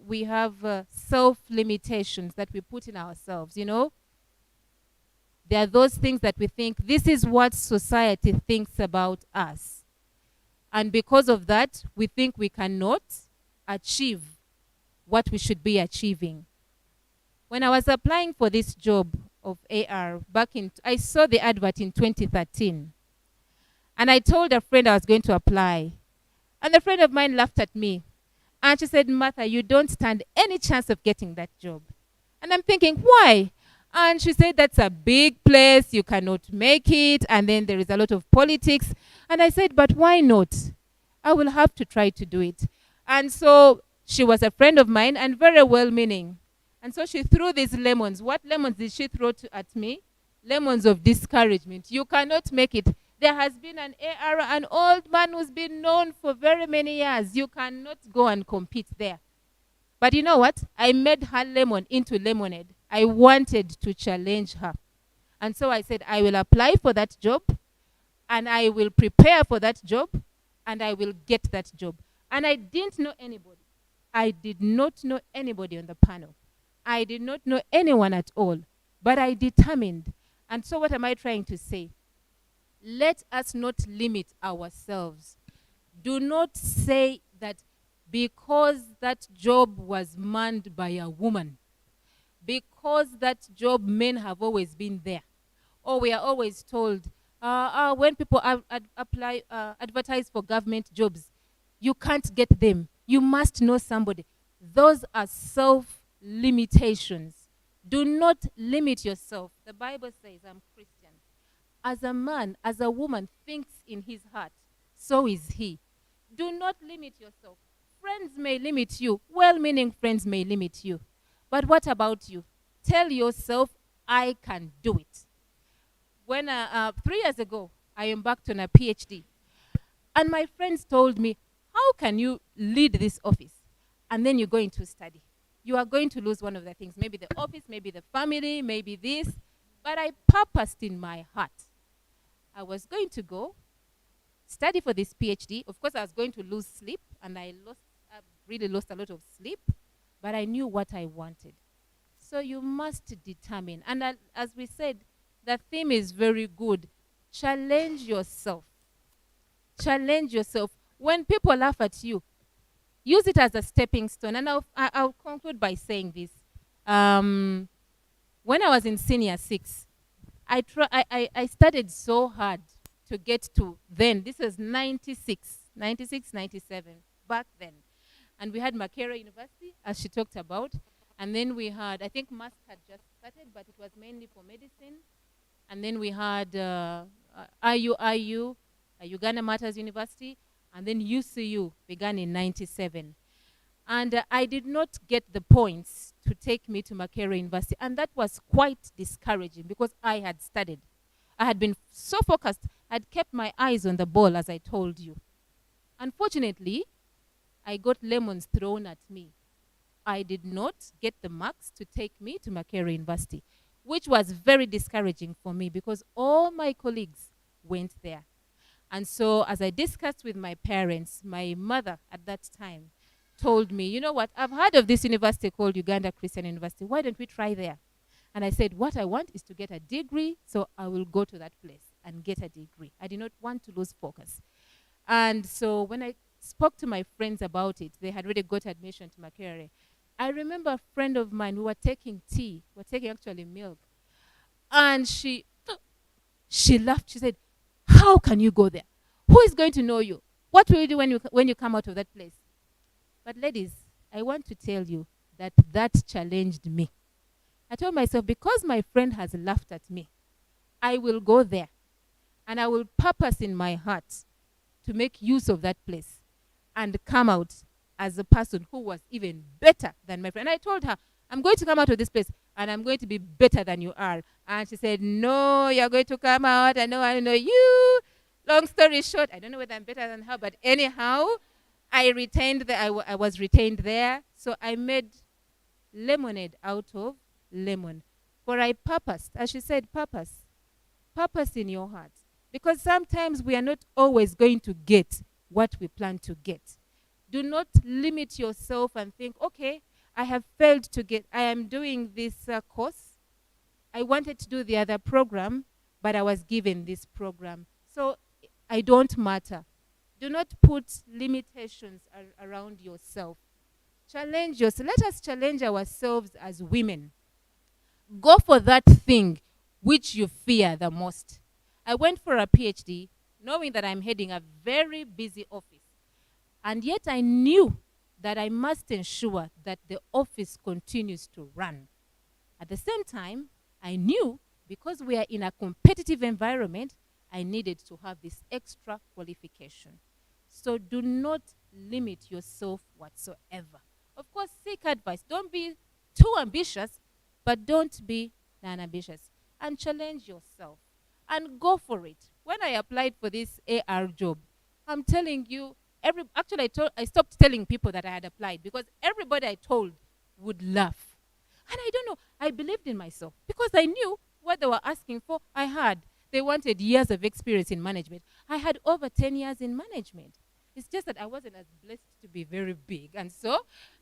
limitations that we put in ourselves, you know. There are those things that we think, this is what society thinks about us. And because of that, we think we cannot achieve what we should be achieving. When I was applying for this job of AR, I saw the advert in 2013. And I told a friend I was going to apply. And a friend of mine laughed at me. And she said, Martha, you don't stand any chance of getting that job. And I'm thinking, why? And she said, that's a big place, you cannot make it, and then there is a lot of politics. And I said, but why not? I will have to try to do it. And so she was a friend of mine and very well-meaning. And so she threw these lemons. What lemons did she throw at me? Lemons of discouragement. You cannot make it. There has been an old man who's been known for very many years. You cannot go and compete there. But you know what? I made her lemon into lemonade. I wanted to challenge her. And so I said, I will apply for that job, and I will prepare for that job, and I will get that job. And I didn't know anybody. I did not know anybody on the panel. I did not know anyone at all. But I determined. And so what am I trying to say? Let us not limit ourselves. Do not say that because that job was manned by a woman, because that job men have always been there, or we are always told, when people advertise for government jobs, you can't get them. You must know somebody. Those are self-limitations. Do not limit yourself. The Bible says, I'm Christian. As a man, as a woman thinks in his heart, so is he. Do not limit yourself. Friends may limit you. Well-meaning friends may limit you. But what about you? Tell yourself, I can do it. When 3 years ago, I embarked on a PhD. And my friends told me, how can you lead this office? And then you go into study. You are going to lose one of the things. Maybe the office, maybe the family, maybe this. But I purposed in my heart I was going to go study for this PhD. Of course, I was going to lose sleep, and I really lost a lot of sleep, but I knew what I wanted. So you must determine. And as we said, the theme is very good. Challenge yourself. Challenge yourself. When people laugh at you, use it as a stepping stone. And I'll conclude by saying this. When I was in senior 6, I studied so hard to get to then. This was 96, 97, back then. And we had Makerere University, as she talked about. And then we had, I think MAST had just started, but it was mainly for medicine. And then we had IU, Uganda Matters University. And then UCU began in 97. And I did not get the points to take me to Makerere University. And that was quite discouraging because I had studied. I had been so focused. I'd kept my eyes on the ball, as I told you. Unfortunately, I got lemons thrown at me. I did not get the marks to take me to Makerere University, which was very discouraging for me because all my colleagues went there. And so as I discussed with my parents, my mother at that time told me, you know what, I've heard of this university called Uganda Christian University. Why don't we try there? And I said, what I want is to get a degree, so I will go to that place and get a degree. I did not want to lose focus. And so when I spoke to my friends about it, they had already got admission to Makerere. I remember a friend of mine who were taking tea, were taking actually milk, and she laughed. She said, how can you go there? Who is going to know you? What will you do when you come out of that place? But ladies, I want to tell you that challenged me. I told myself, because my friend has laughed at me, I will go there, and I will purpose in my heart to make use of that place and come out as a person who was even better than my friend. And I told her, I'm going to come out of this place and I'm going to be better than you are. And she said, no, you're going to come out. I know you. Long story short, I don't know whether I'm better than her, but anyhow, I was retained there. So I made lemonade out of lemon. For I purposed, as she said, purpose in your heart. Because sometimes we are not always going to get what we plan to get. Do not limit yourself and think, okay, I have failed to get, I am doing this course. I wanted to do the other program, but I was given this program. So I don't matter. Do not put limitations around yourself. Challenge yourself. Let us challenge ourselves as women. Go for that thing which you fear the most. I went for a PhD knowing that I'm heading a very busy office. And yet I knew that I must ensure that the office continues to run. At the same time, I knew because we are in a competitive environment, I needed to have this extra qualification. So do not limit yourself whatsoever. Of course, seek advice. Don't be too ambitious, but don't be non-ambitious. And challenge yourself. And go for it. When I applied for this AR job, I'm telling you, I stopped telling people that I had applied because everybody I told would laugh. And I don't know, I believed in myself because I knew what they were asking for. I had. They wanted years of experience in management. I had over 10 years in management. It's just that I wasn't as blessed to be very big. And so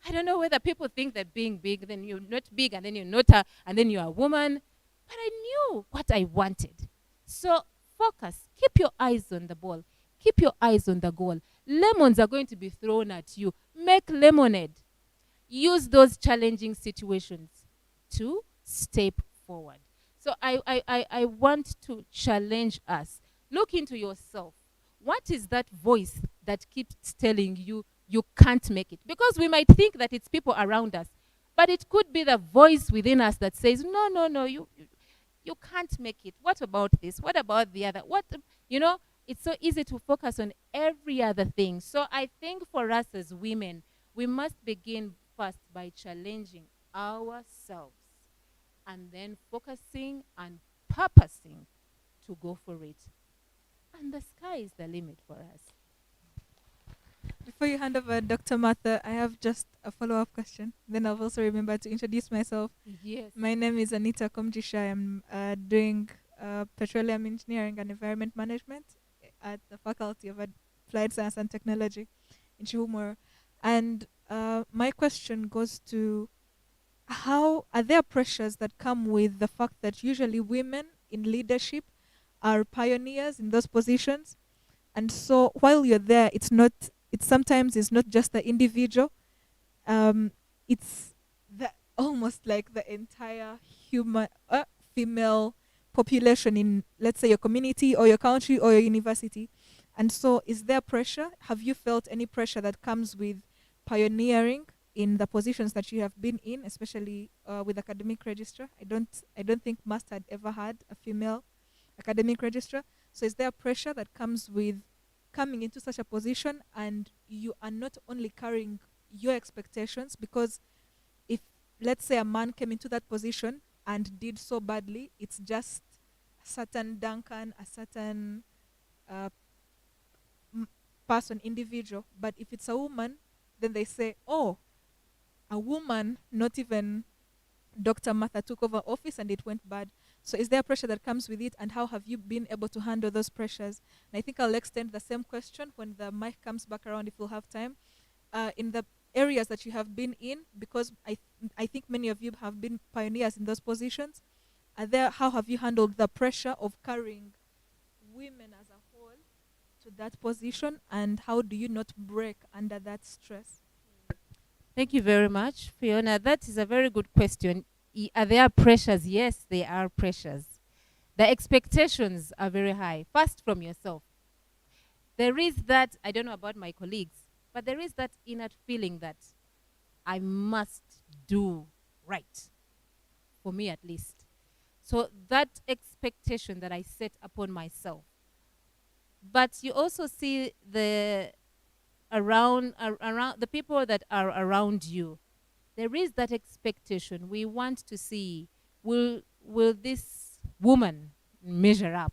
I don't know whether people think that being big, then you're not big, and then you're not and then you're a woman. But I knew what I wanted. So focus. Keep your eyes on the ball. Keep your eyes on the goal. Lemons are going to be thrown at you. Make lemonade. Use those challenging situations to step forward. So I want to challenge us. Look into yourself. What is that voice that keeps telling you you can't make it? Because we might think that it's people around us, but it could be the voice within us that says, no, you can't make it. What about this? What about the other? It's so easy to focus on every other thing. So I think for us as women, we must begin first by challenging ourselves and then focusing and purposing to go for it. And the sky is the limit for us. Before you hand over, Dr. Martha, I have just a follow-up question. Then I've also remembered to introduce myself. Yes. My name is Anita Komjisha. I'm doing Petroleum Engineering and Environment Management at the Faculty of Applied Science and Technology in Chihumoro. And my question goes to, how are there pressures that come with the fact that usually women in leadership are pioneers in those positions? And so while you're there, it sometimes is not just the individual, it's the almost like the entire human female population in, let's say, your community or your country or your university. And so is there pressure? Have you felt any pressure that comes with pioneering in the positions that you have been in, especially with academic registrar? I don't think Must had ever had a female academic registrar. So is there pressure that comes with coming into such a position, and you are not only carrying your expectations, because if, let's say, a man came into that position and did so badly, it's just a certain Duncan, a certain uh, person, individual. But if it's a woman, then they say, oh, a woman, not even Dr. Martha, took over office and it went bad. So is there pressure that comes with it, and how have you been able to handle those pressures? And I think I'll extend the same question when the mic comes back around, if we'll have time. In the areas that you have been in, because I think many of you have been pioneers in those positions, how have you handled the pressure of carrying women as a whole to that position, and how do you not break under that stress? Thank you very much, Fiona. That is a very good question. Are there pressures? Yes, there are pressures. The expectations are very high. First, from yourself. There is that, I don't know about my colleagues, but there is that inner feeling that I must do right, for me at least. So that expectation that I set upon myself. But you also see around the people that are around you. There is that expectation. We want to see, will this woman measure up?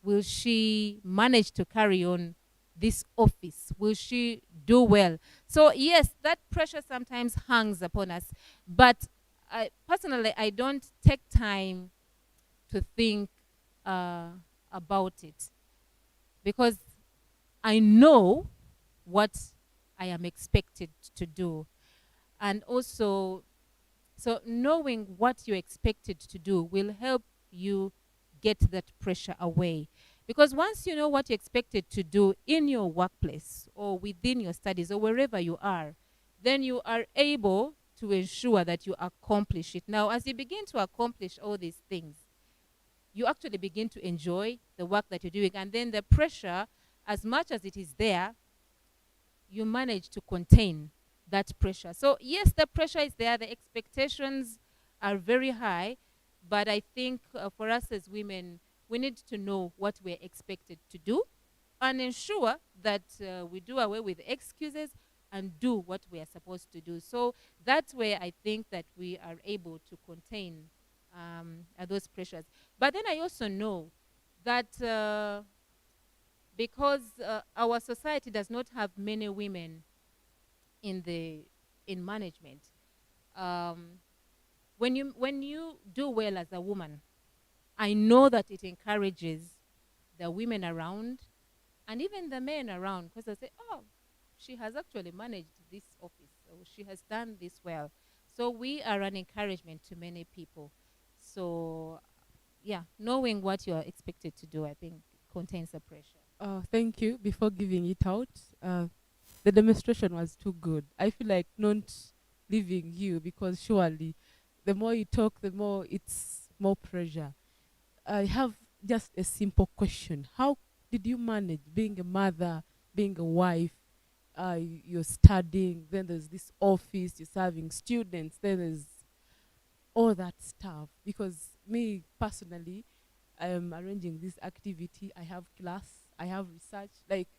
Will she manage to carry on this office? Will she do well? So yes, that pressure sometimes hangs upon us. But personally, I don't take time to think about it, because I know what I am expected to do. And also, so knowing what you're expected to do will help you get that pressure away. Because once you know what you're expected to do in your workplace or within your studies or wherever you are, then you are able to ensure that you accomplish it. Now, as you begin to accomplish all these things, you actually begin to enjoy the work that you're doing. And then the pressure, as much as it is there, you manage to contain that pressure. So yes, the pressure is there. The expectations are very high. But I think for us as women, we need to know what we're expected to do and ensure that we do away with excuses and do what we are supposed to do. So that's where I think that we are able to contain those pressures. But then I also know that because our society does not have many women in management, when you do well as a woman, I know that it encourages the women around and even the men around, because they say, oh, she has actually managed this office, or she has done this well. So we are an encouragement to many people. So yeah, knowing what you are expected to do, I think, contains the pressure. Thank you. Before giving it out, the demonstration was too good. I feel like not leaving you, because surely the more you talk, the more it's more pressure. I have just a simple question. How did you manage being a mother, being a wife? You're studying, then there's this office, you're serving students, then there's all that stuff. Because me personally, I am arranging this activity. I have class, I have research. Like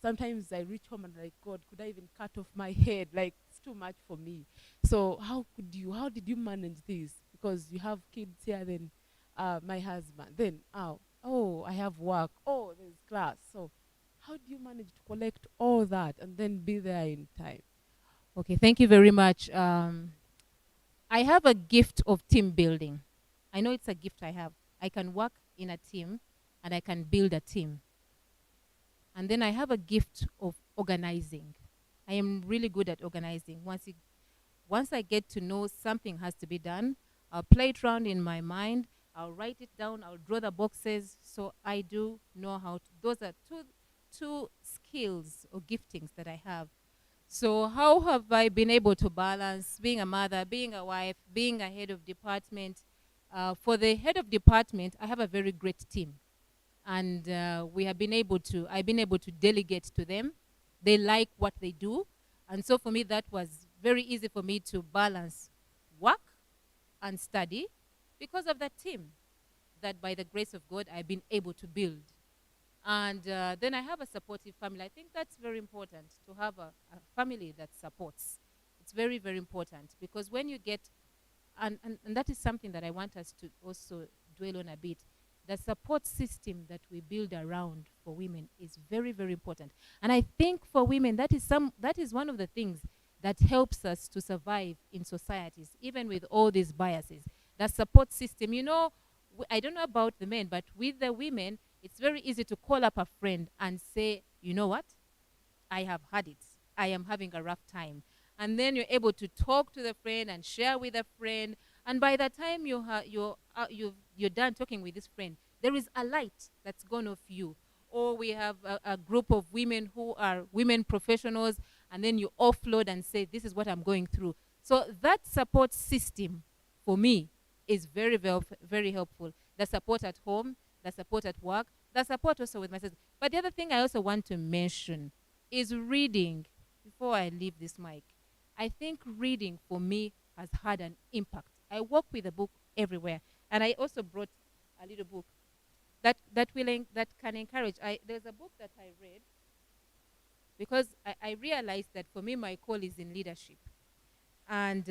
sometimes I reach home and like, God, could I even cut off my head? Like it's too much for me. So how did you manage this? Because you have kids here, then my husband, then I have work, there's class. So how do you manage to collect all that and then be there in time? Okay, thank you very much. I have a gift of team building. I know it's a gift I have. I can work in a team and I can build a team. And then I have a gift of organizing. I am really good at organizing. Once I get to know something has to be done, I'll play it around in my mind. I'll write it down. I'll draw the boxes. So I do know how to. Those are two skills or giftings that I have. So how have I been able to balance being a mother, being a wife, being a head of department? For the head of department, I have a very great team, and I've been able to delegate to them. They like what they do, and so for me that was very easy for me to balance work and study because of that team that by the grace of God I've been able to build. And then I have a supportive family. I think that's very important to have a family that supports. It's very, very important because when you get, and that is something that I want us to also dwell on a bit, the support system that we build around for women is very, very important. And I think for women, that is one of the things that helps us to survive in societies, even with all these biases. The support system, I don't know about the men, but with the women, it's very easy to call up a friend and say, you know what? I have had it. I am having a rough time. And then you're able to talk to the friend and share with a friend. And by the time you're done talking with this friend, there is a light that's gone off you. Or we have a group of women who are women professionals, and then you offload and say, this is what I'm going through. So that support system, for me, is very, very, very helpful. The support at home, the support at work, the support also with my sister. But the other thing I also want to mention is reading. Before I leave this mic, I think reading for me has had an impact. I walk with a book everywhere, and I also brought a little book that can encourage. There's a book that I read because I realized that for me my call is in leadership, and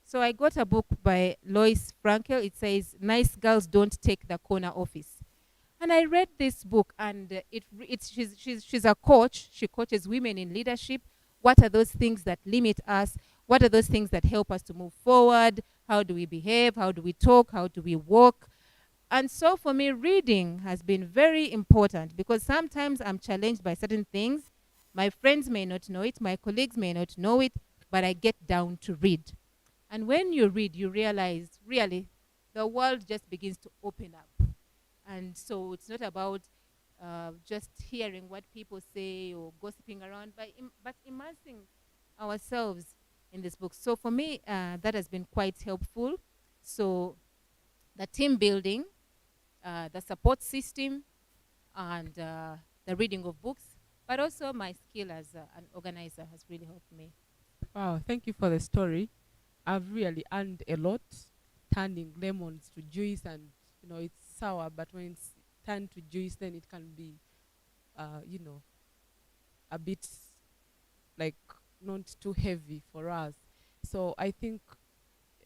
so I got a book by Lois Frankel. It says, "Nice Girls Don't Take the Corner Office." And I read this book, and she's a coach. She coaches women in leadership. What are those things that limit us? What are those things that help us to move forward? How do we behave? How do we talk? How do we walk? And so for me, reading has been very important because sometimes I'm challenged by certain things. My friends may not know it. My colleagues may not know it, but I get down to read. And when you read, you realize, really, the world just begins to open up. And so it's not about just hearing what people say or gossiping around, but immersing ourselves in this book. So for me, that has been quite helpful. So the team building, the support system, and the reading of books, but also my skill as an organizer has really helped me. Wow, thank you for the story. I've really earned a lot, turning lemons to juice, and it's sour, but when it's turned to juice, then it can be, a bit like not too heavy for us. So I think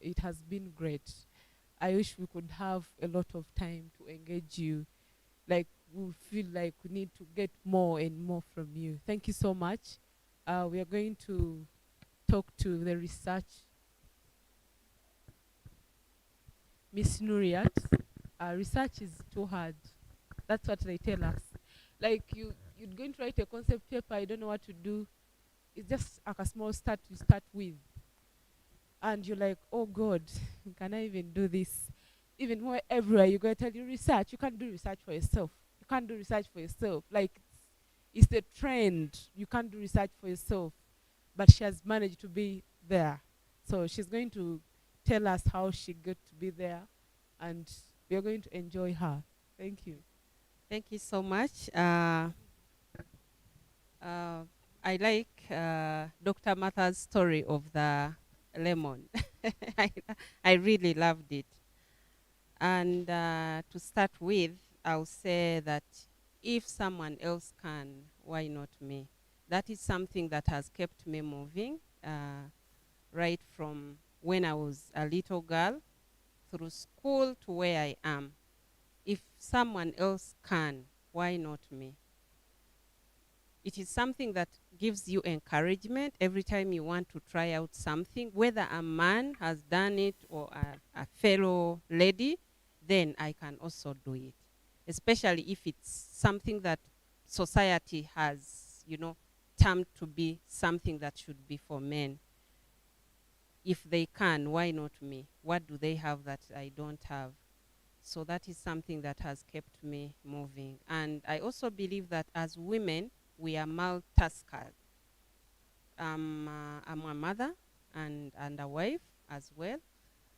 it has been great. I wish we could have a lot of time to engage you. Like, we feel like we need to get more and more from you. Thank you so much. We are going to talk to the research. Miss Nuriat, research is too hard. That's what they tell us. Like, you're going to write a concept paper, you don't know what to do. It's just like a small start you start with. And you're like, oh God, can I even do this? Even more everywhere you go, tell you research. You can't do research for yourself. You can't do research for yourself. Like, it's the trend. You can't do research for yourself. But she has managed to be there. So she's going to tell us how she got to be there, and we are going to enjoy her. Thank you. Thank you so much. I like Dr. Martha's story of the lemon. I really loved it. And to start with, I'll say that if someone else can, why not me? That is something that has kept me moving right from when I was a little girl through school to where I am. If someone else can, why not me? It is something that gives you encouragement every time you want to try out something, whether a man has done it or a fellow lady. then I can also do it. Especially if it's something that society has, termed to be something that should be for men. If they can, why not me? What do they have that I don't have? So that is something that has kept me moving. And I also believe that as women, we are multitaskers. I'm a mother and a wife as well.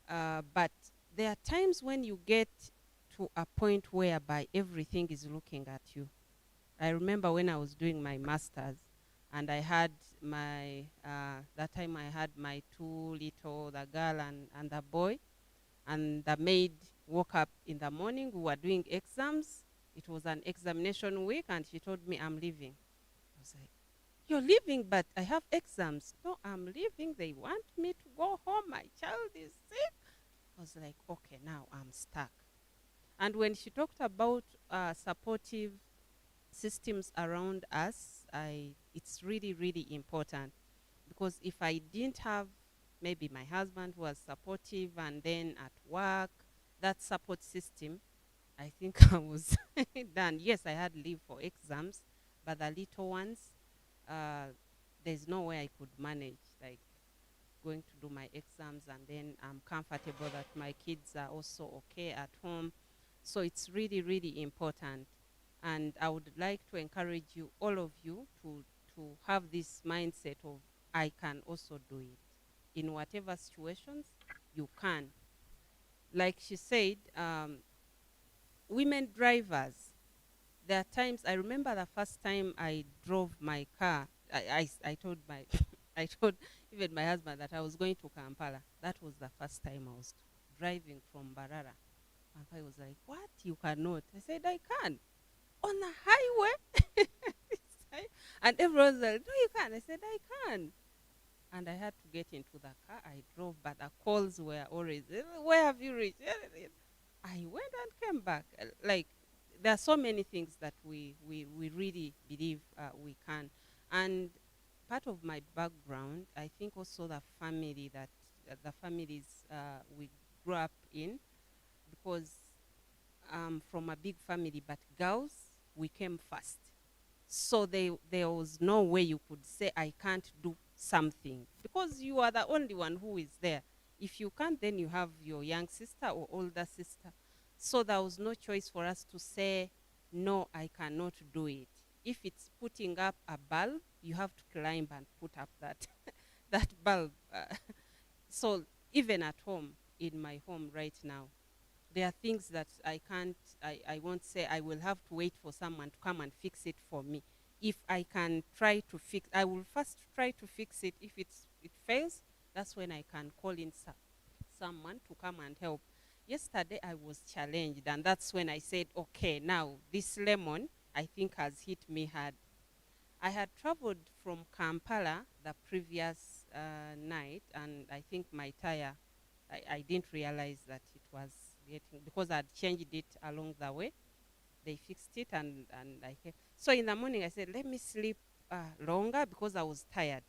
But there are times when you get to a point whereby everything is looking at you. I remember when I was doing my master's and I had that time I had my two little, the girl and the boy, and the maid woke up in the morning. We were doing exams. It was an examination week, and she told me, I'm leaving. I was like, you're leaving, but I have exams. No, I'm leaving. They want me to go home. My child is sick. I was like, okay, now I'm stuck. And when she talked about supportive systems around us, it's really, really important. Because if I didn't have maybe my husband who was supportive, and then at work, that support system, I think I was done. Yes, I had leave for exams, but the little ones, there's no way I could manage, like going to do my exams, and then I'm comfortable that my kids are also okay at home. So it's really, really important. And I would like to encourage you, all of you, to have this mindset of, I can also do it. In whatever situations, you can. Like she said, women drivers, there are times, I remember the first time I drove my car, I told my, I told even my husband that I was going to Kampala. That was the first time I was driving from Mbarara. And I was like, what? You cannot? I said, I can. On the highway? And everyone was like, no, you can't. I said, I can. And I had to get into the car. I drove, but the calls were always, where have you reached? I went and came back. Like, there are so many things that we really believe we can. And part of my background, I think also the family that, the families we grew up in, because from a big family, but girls, we came first. So there was no way you could say, I can't do something, because you are the only one who is there. If you can't, then you have your young sister or older sister. So there was no choice for us to say, no, I cannot do it. If it's putting up a bulb, you have to climb and put up that, that bulb. So even at home, in my home right now, there are things that I won't say I will have to wait for someone to come and fix it for me. If I can try to fix, I will first try to fix it. If it fails, that's when I can call in someone to come and help. Yesterday I was challenged, and that's when I said, okay, now this lemon I think has hit me hard. I had traveled from Kampala the previous night, and I think my tire, I didn't realize that it was getting, because I'd changed it along the way. They fixed it, and I came. So in the morning I said, let me sleep longer because I was tired.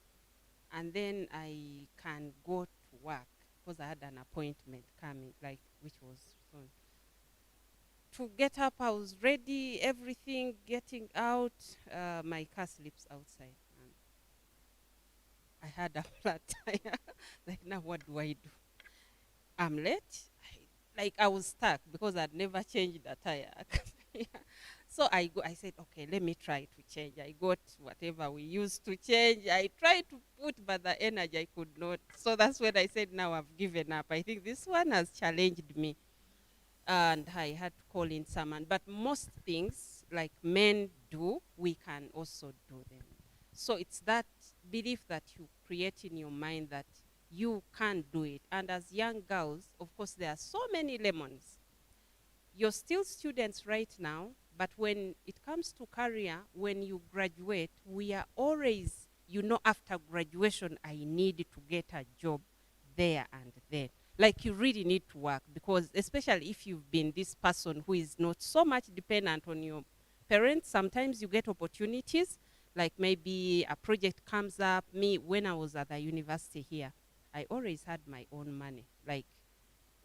And then I can go to work because I had an appointment coming, like, which was soon. To get up, I was ready, everything, getting out. My car slips outside. And I had a flat tire. Like, now what do I do? I'm late. I was stuck because I'd never changed the tire. Yeah. So I said, okay, let me try to change. I got whatever we used to change. I tried to put, but the energy I could not. So that's when I said, now I've given up. I think this one has challenged me. And I had to call in someone. But most things, like men do, we can also do them. So it's that belief that you create in your mind that you can do it. And as young girls, of course, there are so many lemons. You're still students right now, but when it comes to career, when you graduate, we are always, after graduation, I need to get a job there and then. Like, you really need to work, because especially if you've been this person who is not so much dependent on your parents, sometimes you get opportunities, like maybe a project comes up. Me, when I was at the university here, I always had my own money. Like,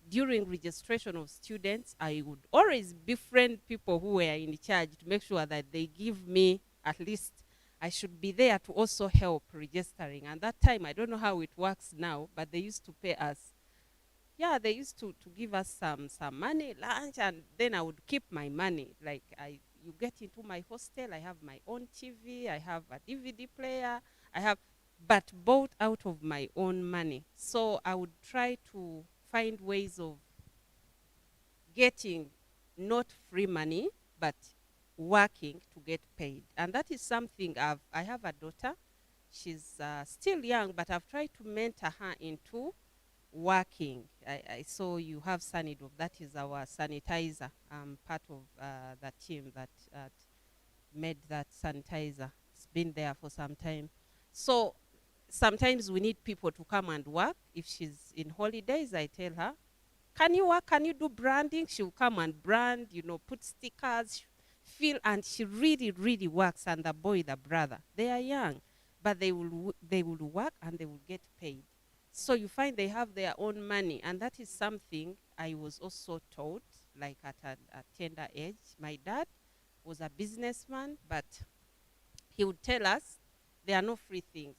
during registration of students, I would always befriend people who were in charge to make sure that they give me at least, I should be there to also help registering. And that time, I don't know how it works now, but they used to pay us. Yeah, they used to give us some money, lunch, and then I would keep my money. Like you get into my hostel, I have my own TV, I have a DVD player, I have, but bought out of my own money. So I would try to find ways of getting not free money, but working to get paid. And that is something I have a daughter. She's still young, but I've tried to mentor her into working. I saw you have Sanido. That is our sanitizer. Part of the team that made that sanitizer. It's been there for some time. So sometimes we need people to come and work. If she's in holidays, I tell her, can you work? Can you do branding? She'll come and brand, put stickers, feel, and she really, really works. And the boy, the brother, they are young, but they will work and they will get paid. So you find they have their own money, and that is something I was also taught, like at a tender age. My dad was a businessman, but he would tell us there are no free things.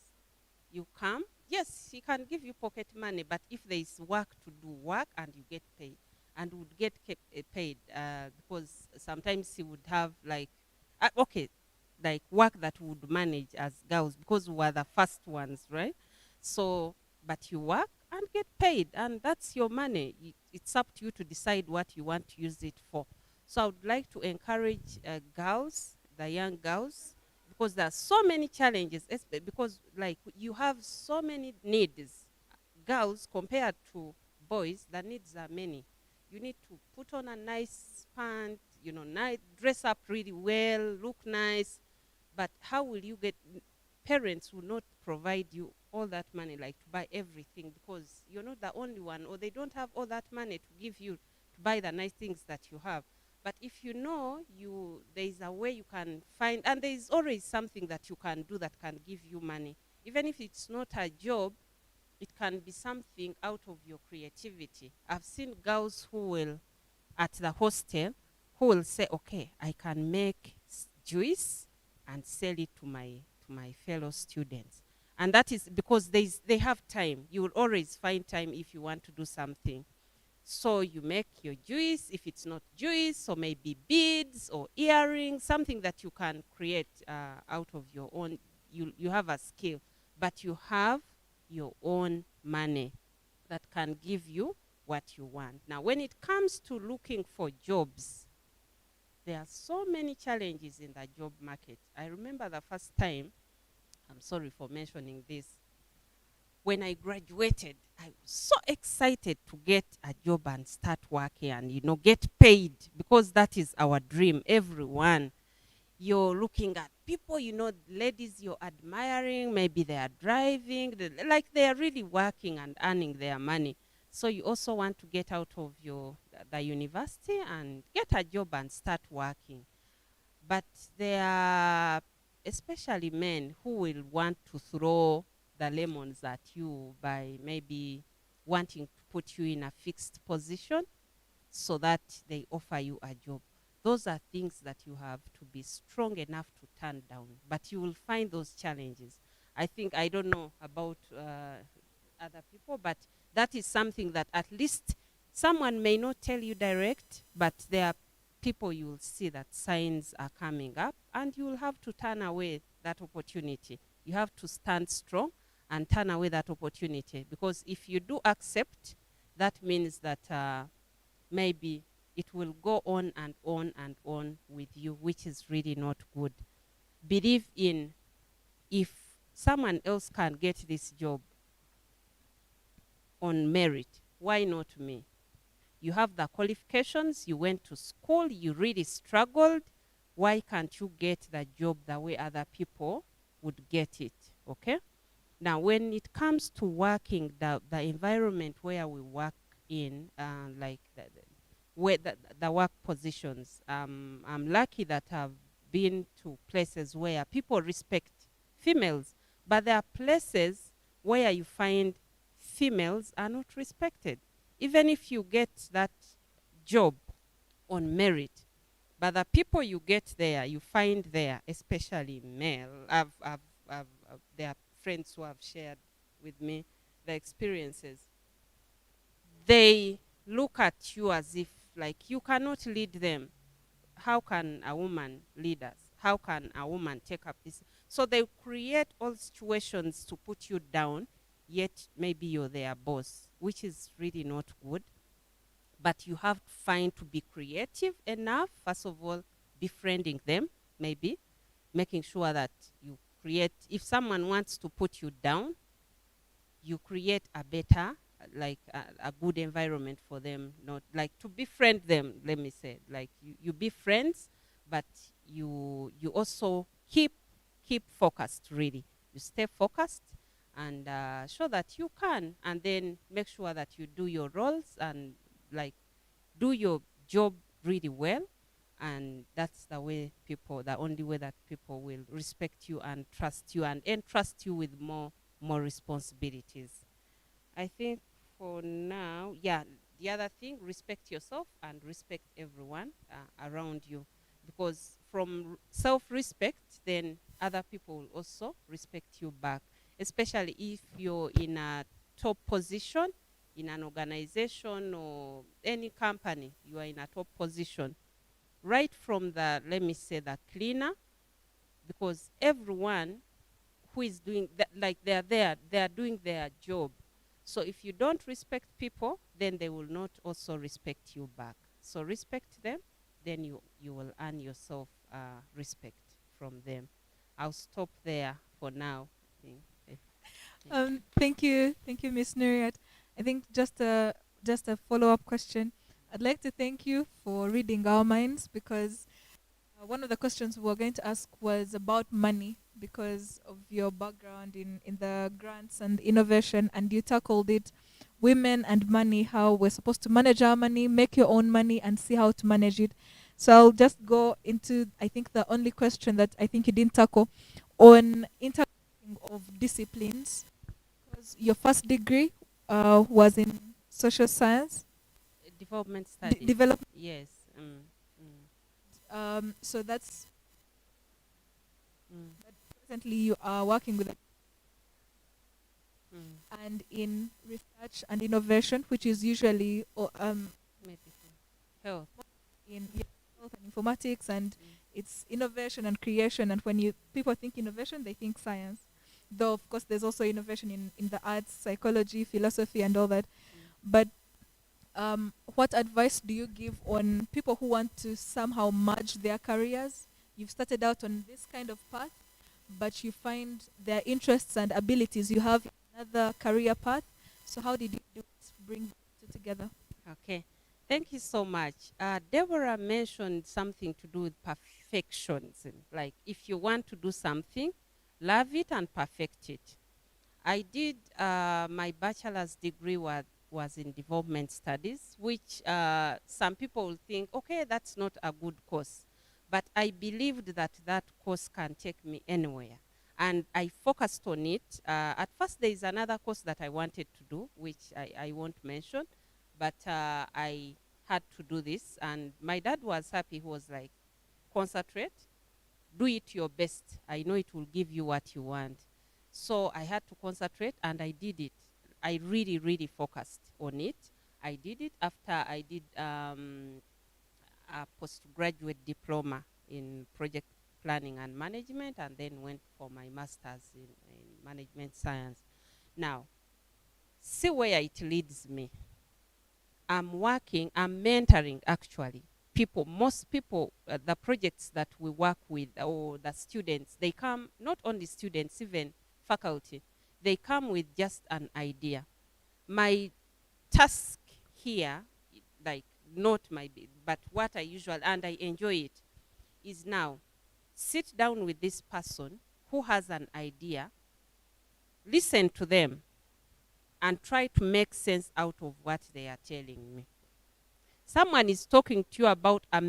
You come, yes, he can give you pocket money, but if there is work to do, work and you get paid, and would get paid because sometimes he would have like, like work that would manage as girls because we were the first ones, right? So, but you work and get paid, and that's your money. It's up to you to decide what you want to use it for. So I would like to encourage girls, the young girls, because there are so many challenges, because like you have so many needs. Girls compared to boys, the needs are many. You need to put on a nice pant, dress up really well, look nice. But how will you get, parents will not provide you all that money, like to buy everything, because you're not the only one, or they don't have all that money to give you to buy the nice things that you have. But if you know there is a way you can find, and there is always something that you can do that can give you money. Even if it's not a job, it can be something out of your creativity. I've seen girls who will, at the hostel, who will say, okay, I can make juice and sell it to my fellow students. And that is because they have time. You will always find time if you want to do something. So you make your juice, if it's not juice, or maybe beads or earrings, something that you can create out of your own. You have a skill, but you have your own money that can give you what you want. Now, when it comes to looking for jobs, there are so many challenges in the job market. I remember the first time, I'm sorry for mentioning this, when I graduated, I was so excited to get a job and start working and, get paid, because that is our dream. Everyone, you're looking at people, ladies you're admiring, maybe they are driving, like they are really working and earning their money. So you also want to get out of the university and get a job and start working. But there are especially men who will want to throw the lemons at you by maybe wanting to put you in a fixed position so that they offer you a job. Those are things that you have to be strong enough to turn down, but you will find those challenges. I don't know about other people, but that is something that at least someone may not tell you direct, but there are people you will see that signs are coming up, and you will have to turn away that opportunity. You have to stand strong and turn away that opportunity, because if you do accept, that means that maybe it will go on and on and on with you, which is really not good. Believe in, if someone else can get this job on merit, why not me? You have the qualifications, you went to school, you really struggled. Why can't you get the job the way other people would get it? Okay? Now, when it comes to working, the environment where we work in, like the work positions, I'm lucky that I've been to places where people respect females, but there are places where you find females are not respected. even if you get that job on merit, but the people you get there, you find there, especially male, there are friends who have shared with me the experiences. They look at you as if like you cannot lead them. How can a woman lead us? How can a woman take up this? So they create all situations to put you down, yet maybe you're their boss, which is really not good. But you have to find to be creative enough, first of all, befriending them, maybe, making sure that you create, if someone wants to put you down, you create a better, like a good environment for them, not like to befriend them, let me say, like you be friends, but you also keep focused, really. You stay focused and show that you can, and then make sure that you do your roles and like do your job really well, and that's the way people, the only way that people will respect you and trust you and entrust you with more responsibilities. I think for now, yeah, the other thing, respect yourself and respect everyone around you, because from self-respect, then other people will also respect you back, especially if you're in a top position in an organization or any company. You are in a top position, right from the, let me say, the cleaner, because everyone who is doing that, like they are there, they are doing their job. So if you don't respect people, then they will not also respect you back. So respect them, then you will earn yourself respect from them. I'll stop there for now. I think. Thank you, Miss Nuriat. I think just a follow-up question. I'd like to thank you for reading our minds, because one of the questions we were going to ask was about money, because of your background in the grants and innovation, and you tackled it, women and money, how we're supposed to manage our money, make your own money, and see how to manage it. So I'll just go into, I think, the only question that I think you didn't tackle on integrating of disciplines. Because your first degree was in social science, Development studies. development. Yes. So that's Mm. presently you are working with, Mm. and in research and innovation, which is usually Medical. Health. in health and informatics, and Mm. it's innovation and creation. And when you people think innovation, they think science. Though of course there's also innovation in the arts, psychology, philosophy, and all that. But what advice do you give on people who want to somehow merge their careers? You've started out on this kind of path, but you find their interests and abilities you have in another career path. So how did you do it, bring the two together? Okay. Thank you so much. Deborah mentioned something to do with perfectionism. Like if you want to do something, love it and perfect it. I did my bachelor's degree was in development studies, which some people will think, okay, that's not a good course. But I believed that that course can take me anywhere. And I focused on it. At first, there is another course that I wanted to do, which I won't mention, but I had to do this. And my dad was happy. He was like, concentrate, do it your best. I know it will give you what you want. So I had to concentrate, and I did it. I really, really focused on it. I did it after I did a postgraduate diploma in project planning and management, and then went for my master's in management science. Now, see where it leads me. I'm mentoring actually people. Most people, the projects that we work with, or the students, they come, not only students, even faculty, they come with just an idea. My task here, like not my, but what I usually, and I enjoy it, is now sit down with this person who has an idea, listen to them, and try to make sense out of what they are telling me. Someone is talking to you about a